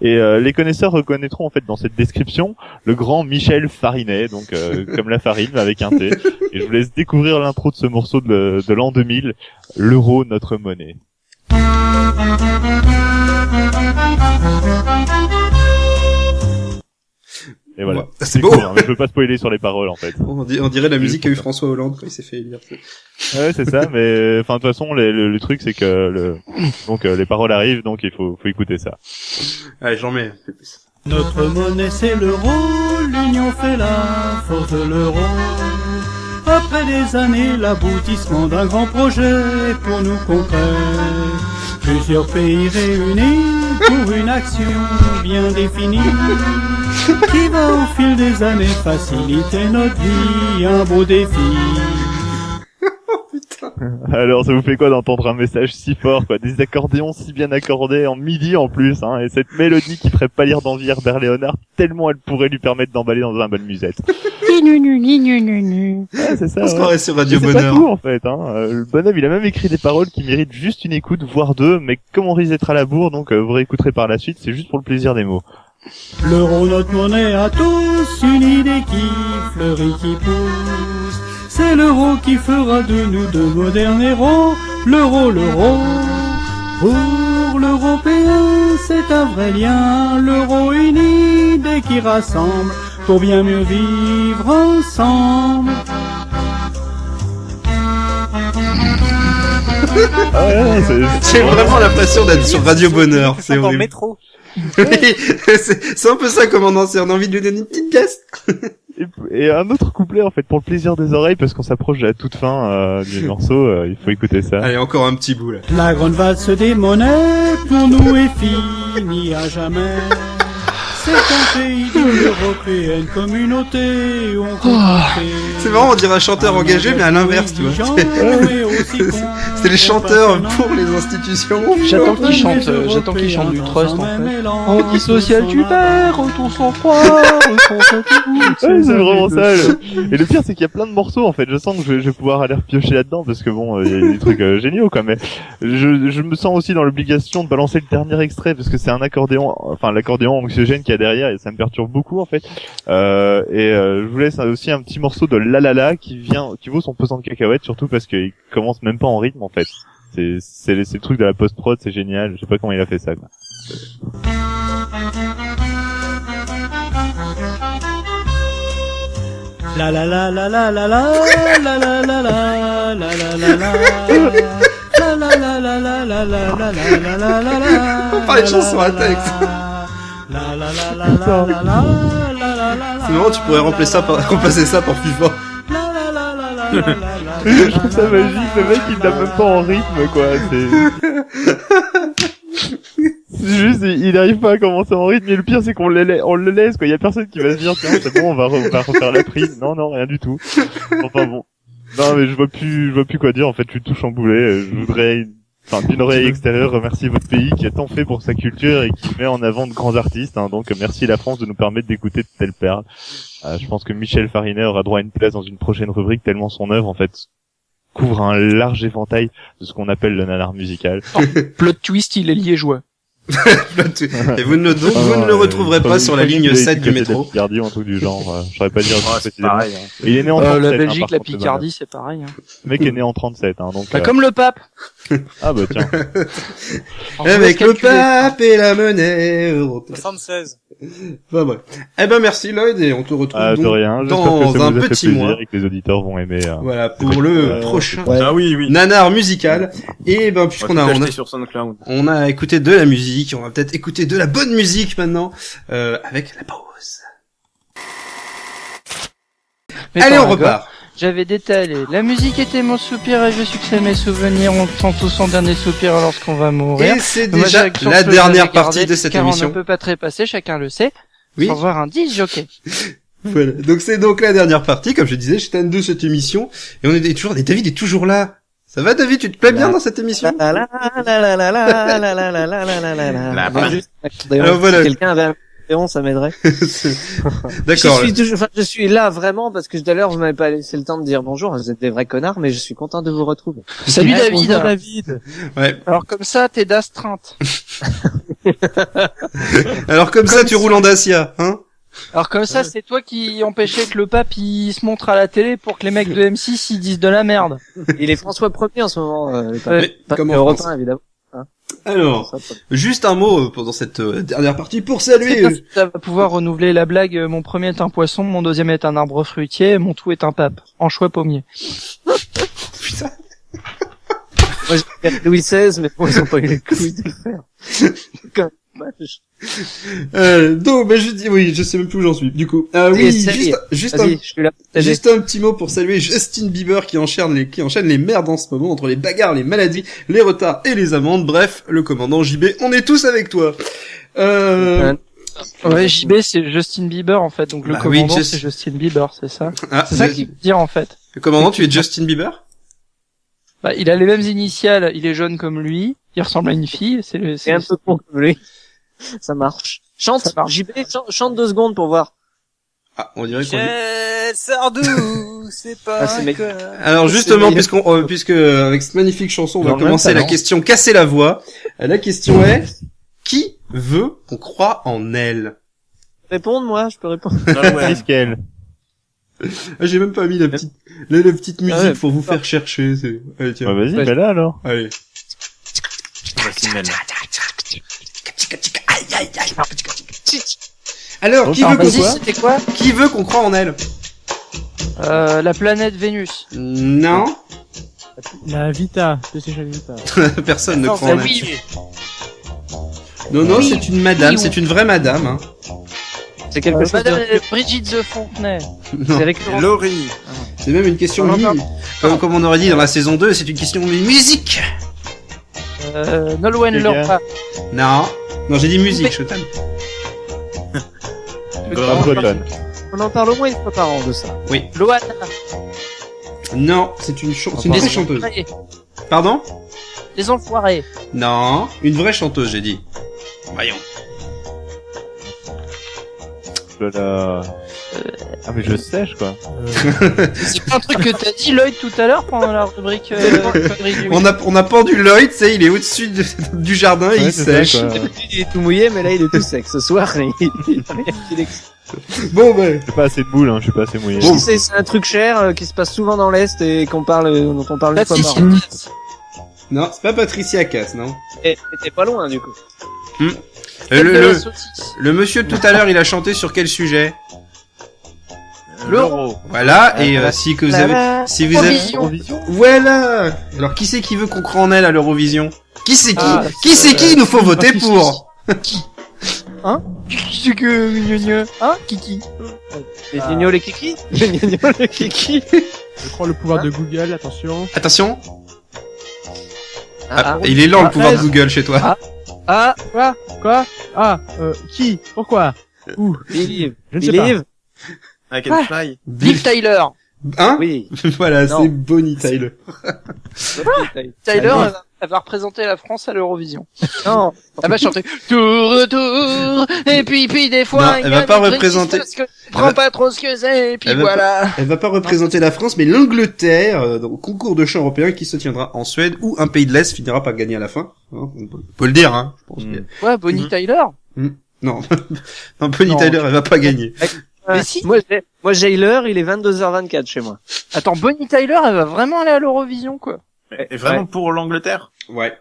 Et les connaisseurs reconnaîtront en fait dans cette description le grand Michel Farinet, donc comme la farine mais avec un T. Et je vous laisse découvrir l'intro de ce morceau de l'an 2000, l'euro notre monnaie. Et voilà. C'est beau. Cool, hein, mais je veux pas spoiler sur les paroles en fait. On dirait la musique qu'a eu François Hollande quand il s'est fait élire. Ouais, c'est ça, mais enfin de toute façon le truc c'est que les paroles arrivent, donc il faut écouter ça. Allez, j'en mets. Notre monnaie c'est l'euro, l'union fait la force de l'euro. Après des années, l'aboutissement d'un grand projet pour nous concret. Plusieurs pays réunis pour une action bien définie qui va au fil des années faciliter notre vie, un beau défi. Alors ça vous fait quoi d'entendre un message si fort, quoi, des accordéons si bien accordés en midi en plus, hein, et cette mélodie qui ferait pâlir d'envie Herbert Léonard tellement elle pourrait lui permettre d'emballer dans un bal musette. Ouais, c'est ça. On se croirait sur Radio Bonheur. C'est pas tout en fait, hein. Le bonhomme il a même écrit des paroles qui méritent juste une écoute, voire deux, mais comme on risque d'être à la bourre, donc vous réécouterez par la suite, c'est juste pour le plaisir des mots. L'euro, notre monnaie à tous, une idée qui fleurit, qui pousse. C'est l'euro qui fera de nous de modernes héros. L'euro, l'euro. Pour l'Européen, c'est un vrai lien. L'euro, une idée qui rassemble pour bien mieux vivre ensemble. J'ai vraiment l'impression d'être sur Radio Bonheur. C'est horrible. Métro. Oui, c'est un peu ça, commandant. On a envie de lui donner une petite pièce. Et un autre couplet en fait pour le plaisir des oreilles parce qu'on s'approche de la toute fin du morceau, il faut écouter ça. Allez, encore un petit bout là. La grande valse des monnaies pour nous est finie à jamais. C'est un pays d'une européenne communauté où on c'est marrant, on dirait un chanteur engagé mais à l'inverse, tu vois. C'est les chanteurs pour les institutions. J'attends qu'ils chantent du trust en fait. On dit social tu perds, retour sans froid, retour sans tout. Ouais, c'est vraiment ça. Et le pire c'est qu'il y a plein de morceaux en fait. Je sens que je vais pouvoir aller piocher là-dedans parce que bon, il y a des trucs géniaux quoi. Mais je me sens aussi dans l'obligation de balancer le dernier extrait parce que c'est un accordéon, enfin l'accordéon anxiogène qu'il y a derrière et ça me perturbe beaucoup en fait. Je vous laisse aussi un petit morceau de La La La qui vaut son pesant de cacahuètes, surtout parce qu'il commence même pas en rythme en fait. C'est le truc de la post-prod, c'est génial. Je sais pas comment il a fait ça quoi. La la la la la la la la la la la la la la la. On parlait de chansons à texte. C'est marrant, tu pourrais remplacer ça par FIFA. Je trouve ça magique, le mec il l'a même pas en rythme quoi, c'est juste, il n'arrive pas à commencer en rythme, et le pire c'est qu'on le laisse quoi, il y a personne qui va se dire tiens c'est bon on va refaire la prise, non rien du tout. Enfin bon, non mais je vois plus quoi dire en fait, je suis tout chamboulé, je voudrais d'une oreille extérieure remercier votre pays qui a tant fait pour sa culture et qui met en avant de grands artistes, hein, donc merci la France de nous permettre d'écouter de telles perles. Je pense que Michel Farinet aura droit à une place dans une prochaine rubrique tellement son œuvre en fait couvre un large éventail de ce qu'on appelle le nanar musical. Oh, plot twist, il est liégeois. Et vous ne le retrouverez pas sur la ligne 7 du métro. Picardie ou un truc du genre, je saurais pas dire précisément. Pareil, hein. Il est né en 37, la Belgique, la Picardie, c'est pareil. Hein. Le mec est né en 37, hein, donc. Comme le pape. Ah bah tiens. Avec le pape et la monnaie européenne. 76. Bah ouais. Eh ben merci Lloyd et on te retrouve de rien. dans un petit mois. Et que les auditeurs vont aimer. Voilà pour le prochain Ah oui. nanar musical. Et ben puisqu'on on a écouté de la musique, on va peut-être écouter de la bonne musique maintenant avec la pause. Mais allez on repart. J'avais détalé. La musique était mon soupir et je succès mes souvenirs. On chante tous son dernier soupir lorsqu'on va mourir. Et c'est déjà la dernière partie de cette émission. On ne peut pas trépasser, chacun le sait. Oui. Sans voir un disjockey. Voilà. Donc c'est donc la dernière partie, comme je disais, j'étais un de cette émission. Et on est toujours, et David est toujours là. Ça va David, tu te plais bien dans cette émission? Alors voilà. Quelqu'un avait Léon, ça m'aiderait. D'accord. Je suis là vraiment parce que tout à l'heure vous m'avez pas laissé le temps de dire bonjour. Vous êtes des vrais connards, mais je suis content de vous retrouver. Salut David. Bonjour David. Ouais. Alors comme ça, t'es d'astreinte. Alors comme ça, tu roules en Dacia, hein? Alors comme ça, c'est toi qui empêchais que le pape il se montre à la télé pour que les mecs de M6 ils disent de la merde. Il est François Ier en ce moment. Comment Europe 1, évidemment. Hein. Alors, juste un mot pendant cette dernière partie pour saluer. Ça va pouvoir renouveler la blague. Mon premier est un poisson, mon deuxième est un arbre fruitier, mon tout est un pape. Anchois pommier. Putain. Moi j'ai fait Louis XVI, mais bon, ils ont pas eu les couilles de le faire. Donc, je dis, oui, je sais même plus où j'en suis, du coup. Oui, juste un petit mot pour saluer Justin Bieber qui enchaîne les merdes en ce moment entre les bagarres, les maladies, les retards et les amendes. Bref, le commandant JB, on est tous avec toi. Ouais, JB c'est Justin Bieber en fait, donc le commandant c'est Justin Bieber, c'est ça. C'est ça qu'il veut dire en fait. Le commandant, tu es Justin Bieber? Bah, il a les mêmes initiales, il est jeune comme lui, il ressemble à une fille, c'est un peu con comme lui. Ça marche. Chante, JB, chante 2 secondes pour voir. Ah, on dirait qu'on Sardou, c'est pas Alors justement, puisque avec cette magnifique chanson, on va commencer la question casser la voix. La question est, qui veut qu'on croie en elle? Répondre, moi, je peux répondre. Qu'est-ce qu'elle? J'ai même pas mis la petite musique pour vous faire chercher. Allez, tiens. Vas-y, mets-la alors. Allez. Alors, qui veut qu'on croit en elle? La planète Vénus. Non. La Vita, PlayStation Vita. Personne ne croit en elle. Non, c'est une madame, c'est une vraie madame, hein. C'est quelque chose Madame Brigitte de Fontenay. C'est Laurie. C'est même une question comme on aurait dit dans la saison 2, c'est une question de musique. Nolwenn Leroy. Non, j'ai dit musique, je t'aime. On en parle au moins une fois par an de ça. Oui. Loana. Non, c'est une vraie chanteuse. Pardon? Les Enfoirés. Non, une vraie chanteuse, j'ai dit. Voyons. Ah mais je sèche quoi. C'est pas un truc que t'as dit Lloyd tout à l'heure pendant la rubrique. On a pendu Lloyd, tu sais, il est au-dessus du jardin et il sèche. Il est tout mouillé, mais là il est tout sec. Ce soir, Bon ben. J'ai pas assez de boules, je suis pas assez mouillé. Bon. C'est un truc cher qui se passe souvent dans l'est et dont on parle une fois par an. Non, c'est pas Patricia Cass, non. Et t'es pas loin du coup. Le monsieur de tout à l'heure, il a chanté sur quel sujet? L'euro. Voilà, et si vous avez voilà. Alors qui c'est qui veut qu'on croie en elle à l'Eurovision? Qui c'est qui il nous faut voter pour? Hein? Qui c'est que mignonne? Hein? Kiki? Les gnognos les kiki? Les gnognos les kiki? Je crois le pouvoir de Google, attention. Attention. Il est lent le pouvoir de Google chez toi. Quoi? Qui? Pourquoi? Où? Believe. Je ne sais pas. I can fly. Liv Tyler. Hein? Oui. Voilà, c'est Bonnie Tyler. Tyler, elle va représenter la France à l'Eurovision. Non. Elle va chanter tour, et puis des fois. Non, elle va pas représenter. Prends pas trop ce que c'est, et puis voilà. Elle va pas représenter la France, mais l'Angleterre, au concours de chant européen qui se tiendra en Suède, où un pays de l'Est finira par gagner à la fin. Hein, on peut le dire, hein. Je pense Ouais, Bonnie Tyler. Non. Non, Bonnie Tyler, elle va pas gagner. Mais si. Moi, Jailer, il est 22h24 chez moi. Attends, Bonnie Tyler, elle va vraiment aller à l'Eurovision, quoi. Et vraiment pour l'Angleterre? Ouais.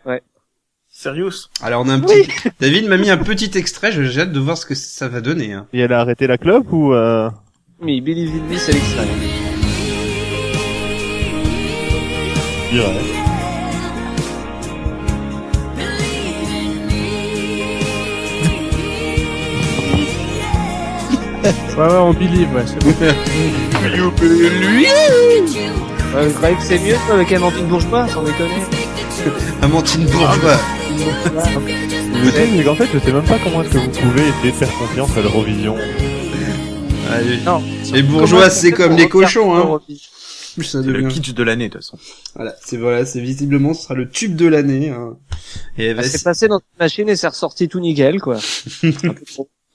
Sérieux? Alors on a un petit... David m'a mis un petit extrait, j'ai hâte de voir ce que ça va donner. Hein. Et elle a arrêté la clope ou Mais Believe in Me, c'est l'extrait. Ouais. Ouais, on believe, c'est bon. Je croyais que c'est mieux, toi, avec Amandine Bourgeois, sans déconner. Amandine Bourgeois. Peut-être, mais en fait, je sais même pas comment est-ce que vous pouvez essayer de faire confiance à l'Eurovision. Non. Les bourgeois, c'est comme les cochons, hein. C'est le kitsch de l'année, de toute façon. Voilà, c'est visiblement, ce sera le tube de l'année, hein. Et c'est passé dans une machine et c'est ressorti tout nickel, quoi.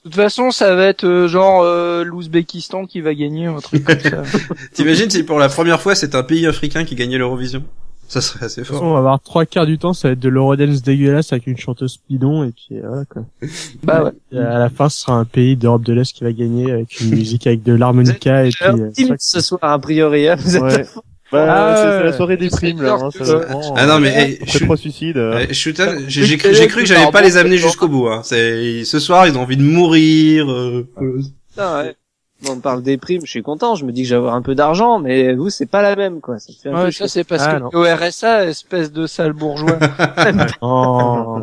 De toute façon, ça va être genre l'Ouzbékistan qui va gagner, un truc comme ça. T'imagines si pour la première fois c'est un pays africain qui gagnait l'Eurovision? Ça serait assez fort. On va avoir 3/4 du temps, ça va être de l'Eurodance dégueulasse avec une chanteuse bidon, et puis voilà quoi. Bah ouais. Et à la fin, ce sera un pays d'Europe de l'Est qui va gagner avec une musique avec de l'harmonica et puis... ce soir, a priori, hein, vous êtes Ouais. C'est la soirée des primes là. Hein, ah non mais après 3 suicides. Shutan, j'ai cru que j'allais pas les amener jusqu'au bout. Hein. Ce soir, ils ont envie de mourir. Ah ouais. Bon, on parle des primes, je suis content, je me dis que j'ai avoir un peu d'argent, mais vous, c'est pas la même, quoi. Ça fait un peu Ça, c'est parce que au RSA, espèce de sale bourgeois. Oh.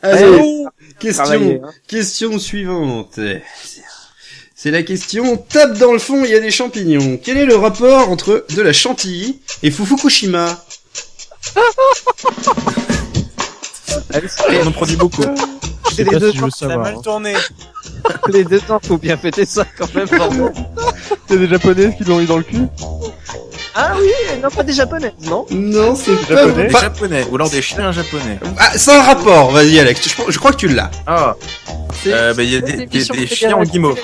Allez, question suivante. C'est la question, tape dans le fond, il y a des champignons. Quel est le rapport entre de la chantilly et Fukushima? On en produit beaucoup. C'est les deux temps, ça a mal tourné. Les deux temps, faut bien fêter ça quand même, bordel. C'est des japonaises qui l'ont eu dans le cul? Ah oui, non, pas des japonais, non? Non, c'est japonais. Des japonais, ou alors des chiens japonais. Ah, c'est un rapport, vas-y Alex, je crois que tu l'as. Ah. Il y a des chiens en guimauve.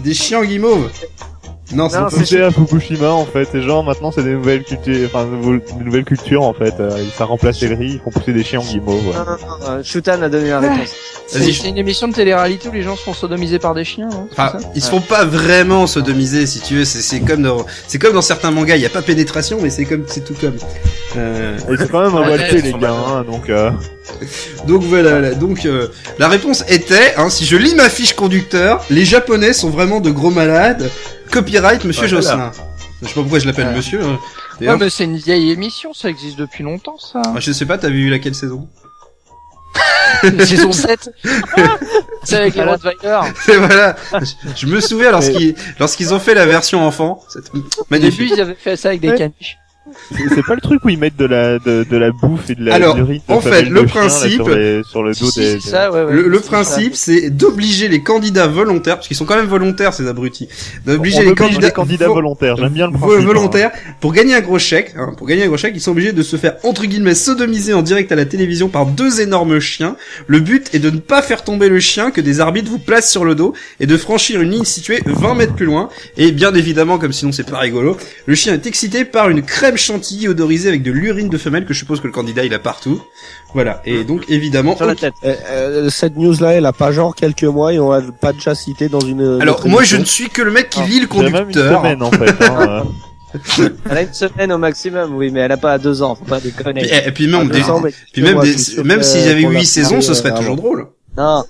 Des chiens en guimauve? Non, c'est à Fukushima en fait, et genre maintenant c'est des nouvelles cultures, des nouvelles cultures en fait, ça remplace les riz, ils font pousser des chiens en guimauve. Ouais. Shutan a donné la réponse. C'est une émission de télé-réalité où les gens se font sodomiser par des chiens, non? Enfin, ils se font pas vraiment sodomiser, si tu veux, c'est comme dans certains mangas, il y a pas pénétration, mais c'est tout comme. Et c'est quand même un walpé les gars, hein, donc. Donc voilà, la réponse était, hein, si je lis ma fiche conducteur, les Japonais sont vraiment de gros malades. Copyright, Monsieur Josselin. Je sais pas pourquoi je l'appelle Monsieur. Hein. Ouais, mais c'est une vieille émission, ça existe depuis longtemps, ça. Ah, je sais pas, t'as vu laquelle saison? Saison 7. C'est avec les Rottweiler. Et voilà. Je me souviens lorsqu'ils ont fait la version enfant. Au début, ils avaient fait ça avec des caniches. C'est pas le truc où ils mettent de la bouffe et de la urine. En fait, le principe sur le dos des. Le principe, c'est d'obliger les candidats volontaires, parce qu'ils sont quand même volontaires ces abrutis, d'obliger les candidats volontaires. J'aime bien le principe. Volontaires pour gagner un gros chèque. Hein, pour gagner un gros chèque, ils sont obligés de se faire entre guillemets sodomiser en direct à la télévision par deux énormes chiens. Le but est de ne pas faire tomber le chien que des arbitres vous placent sur le dos et de franchir une ligne située 20 mètres plus loin. Et bien évidemment, comme sinon c'est pas rigolo, le chien est excité par une crème chantilly odorisée avec de l'urine de femelle que je suppose que le candidat il a partout. Voilà. Et donc évidemment sur la tête. Cette news là elle a pas genre quelques mois et on l'a pas déjà cité dans une. Alors moi je ne suis que le mec qui lit le conducteur. Même une semaine en fait. Hein, Elle a une semaine au maximum, oui, mais elle a pas 2 ans, faut pas déconner. Et puis même même s'il y avait 8 saisons, ce serait toujours drôle. Non.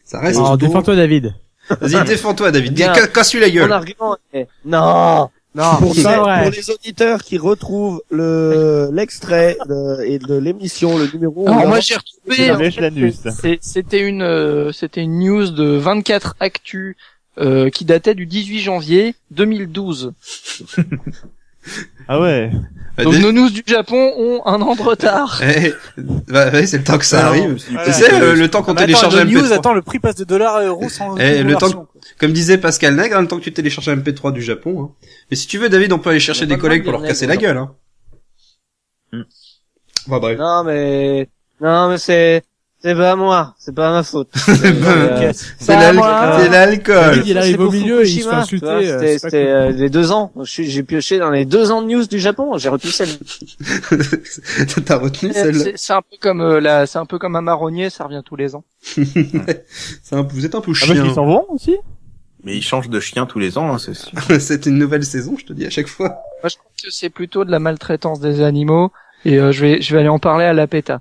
Ça reste. Alors défends-toi David. Vas-y, défends-toi David. Casse-lui la gueule. Mon argument est... Non. Pour les auditeurs qui retrouvent l'extrait de l'émission, le numéro. Alors moi j'ai retrouvé. C'était une news de 24 Actu qui datait du 18 janvier 2012. Ah ouais. Donc nos news du Japon ont un an de retard. Ouais, c'est le temps que ça arrive. Tu sais, le temps qu'on télécharge un MP3. Attends, le prix passe de $, à euros sans le temps, comme disait Pascal Nègre, le temps que tu télécharges un MP3 du Japon. Hein. Mais si tu veux, David, on peut aller chercher des collègues pour leur casser la gueule. Hein. Enfin, bref. Non mais c'est pas moi, c'est pas ma faute. C'est l'alcool. Il arrive au milieu et il se fait insulter. C'était les 2 ans. J'ai pioché dans les 2 ans de news du Japon. J'ai retenu celle. T'as retenu celle-là. C'est un peu comme un marronnier, ça revient tous les ans. Vous êtes un peu chiant. Ah parce qu'ils s'en vont aussi. Mais ils changent de chien tous les ans, hein, c'est sûr. C'est une nouvelle saison, je te dis à chaque fois. Moi, je pense que c'est plutôt de la maltraitance des animaux et je vais aller en parler à la PETA.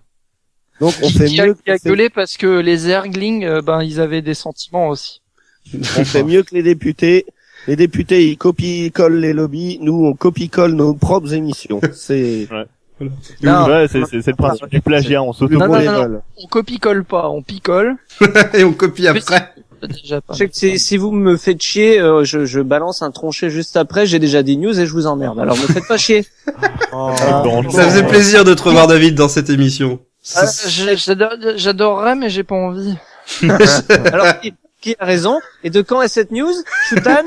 Donc on fait mieux qui a gueulé parce que les erglings, ils avaient des sentiments aussi. On fait mieux que les députés. Les députés, ils copient-collent les lobbies. Nous, on copie-colle nos propres émissions. C'est... Ouais. C'est le principe du plagiat. On s'auto-colle. On copie-colle pas, on picole. Et on copie après. Je sais que si vous me faites chier, je balance un tronché juste après, j'ai déjà des news et je vous emmerde. Alors me faites pas chier. Ça faisait plaisir de te revoir David dans cette émission. J'adorerais, mais j'ai pas envie. Alors, qui a raison? Et de quand est cette news, Shutan?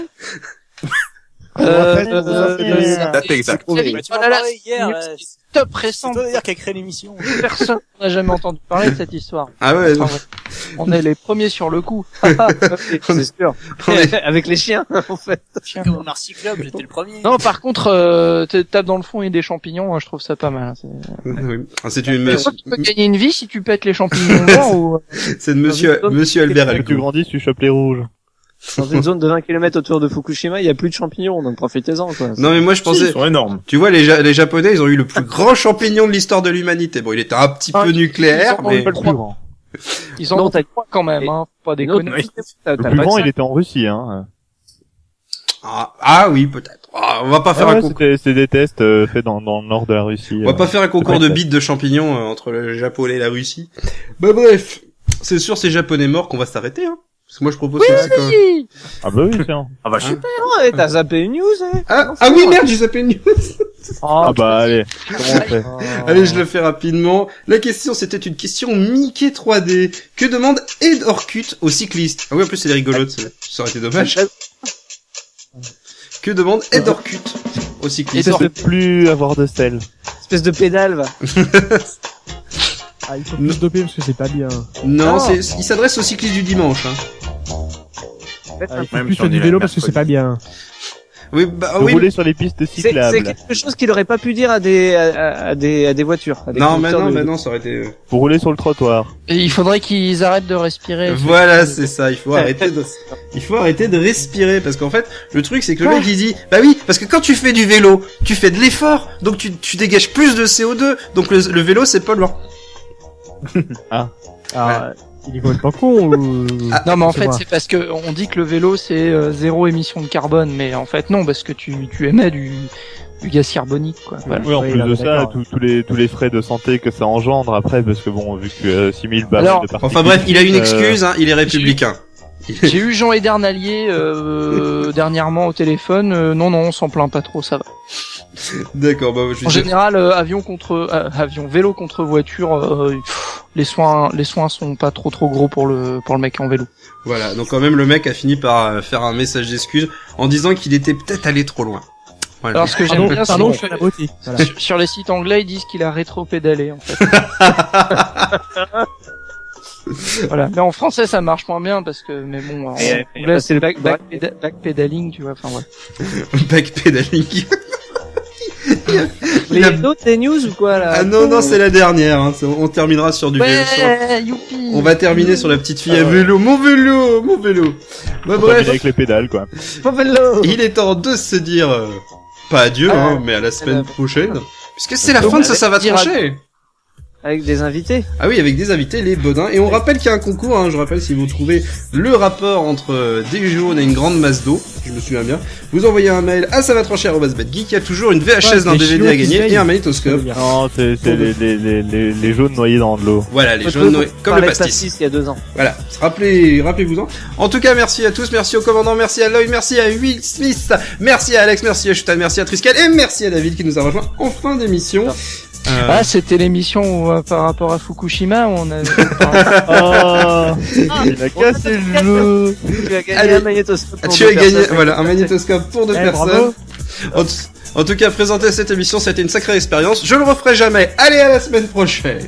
Date exacte. Voilà, hier, top récent. C'est toi d'ailleurs qui a créé l'émission. Personne n'a jamais entendu parler de cette histoire. Ah ouais. Enfin, on est les premiers sur le coup. C'est sûr. Avec les chiens, en fait. Comme Marcy Club, j'étais le premier. Non, par contre, tape dans le fond et des champignons, je trouve ça pas mal. Oui. C'est une Tu peux gagner une vie si tu pètes les champignons ou... C'est de monsieur Albert Dès que tu grandis, tu chopes les rouges. Dans une zone de 20 km autour de Fukushima, il y a plus de champignons, donc profitez-en, quoi. Non, mais moi, je pensais... Ils sont énormes. Tu vois, les Japonais, ils ont eu le plus grand champignon de l'histoire de l'humanité. Bon, il était un petit peu nucléaire, mais... Pas le plus grand. Ils en ont trois quand même, hein. Faut pas déconner. Le plus grand, il était en Russie, hein. Ah oui, peut-être. On va pas faire un concours. C'est des tests faits dans le nord de la Russie. On va pas faire un concours de bites de champignons entre le Japon et la Russie. Bah bref, c'est sûr, c'est Japonais morts qu'on va s'arrêter, hein. Parce que moi, je propose aussi quand même. Ah bah oui, tiens. Ah bah super. Ouais, t'as zappé une news, hein. Ah oui, merde, j'ai zappé une news. Ah bah allez, comment on fait? Allez, je le fais rapidement. La question, c'était une question Mickey 3D. Que demande Ed Orkut aux cyclistes? Ah oui, en plus, c'est rigolo, ça aurait été dommage. Que demande Ed Orkut aux cyclistes? Il ne plus avoir de sel. Espèce de pédale, va. Ah, il faut plus se doper parce que c'est pas bien. Non, il s'adresse aux cyclistes du dimanche, hein. Il faut plus faire du vélo parce que c'est pas bien. Oui, bah oui. Rouler sur les pistes cyclables. C'est quelque chose qu'il aurait pas pu dire à des voitures. Non, non, ça aurait été... Pour rouler sur le trottoir. Et il faudrait qu'ils arrêtent de respirer. Voilà, c'est ça. Il faut arrêter de respirer parce qu'en fait, le truc, c'est que le mec, il dit, bah oui, parce que quand tu fais du vélo, tu fais de l'effort, donc tu dégages plus de CO2, donc le vélo, c'est polluant. Il est complètement con ou... Non, mais en fait, c'est parce que on dit que le vélo, c'est zéro émission de carbone, mais en fait, non, parce que tu émets du gaz carbonique, quoi. Voilà. Oui, en plus de ça, tous les frais de santé que ça engendre après, parce que bon, vu que 6000 balles de particules... Enfin bref, il a une excuse, hein, il est républicain. J'ai eu Jean Edernalier dernièrement au téléphone. Non, on s'en plaint pas trop, ça va. D'accord, bah en général, vélo contre voiture, les soins sont pas trop gros pour le mec en vélo. Voilà, donc quand même le mec a fini par faire un message d'excuse en disant qu'il était peut-être allé trop loin. Voilà. Alors ce que j'aime bien, c'est sur les sites anglais, ils disent qu'il a rétro-pédalé en fait. Voilà, mais en français ça marche moins bien parce que en anglais c'est le backpedaling, tu vois, enfin ouais. Backpedaling. Il y a d'autres news ou quoi là? Ah non, c'est la dernière, hein. On terminera sur du vélo. On va terminer sur la petite fille à vélo. Mon vélo. Bah bref. Avec les pédales, quoi. Mon vélo. Il est temps de se dire, pas adieu, hein, mais à la semaine prochaine. Puisque c'est la fin de Ça va trancher. Avec des invités. Ah oui, avec des invités, les Bodins. Et on rappelle qu'il y a un concours, hein. Je rappelle, si vous trouvez le rapport entre des jaunes et une grande masse d'eau, je me souviens bien, vous envoyez un mail à savatrancher@badgeek. Il y a toujours une VHS d'un DVD à gagner et un magnétoscope. Non, c'est les jaunes noyés dans de l'eau. Voilà, les jaunes noyés, comme le pastis. Il y a 2 ans. Voilà. Rappelez-vous-en. En tout cas, merci à tous, merci au commandant, merci à Lloyd, merci à Will Smith, merci à Alex, merci à Shutan, merci à Triskel et merci à David qui nous a rejoint en fin d'émission. C'était l'émission où, par rapport à Fukushima où on a... il a cassé le jeu. Tu as gagné un magnétoscope pour un magnétoscope pour 2 personnes. En tout cas, présenter cette émission, c'était une sacrée expérience. Je le referai jamais. Allez, à la semaine prochaine.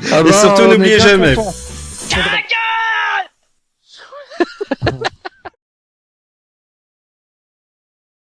Et surtout, n'oubliez jamais.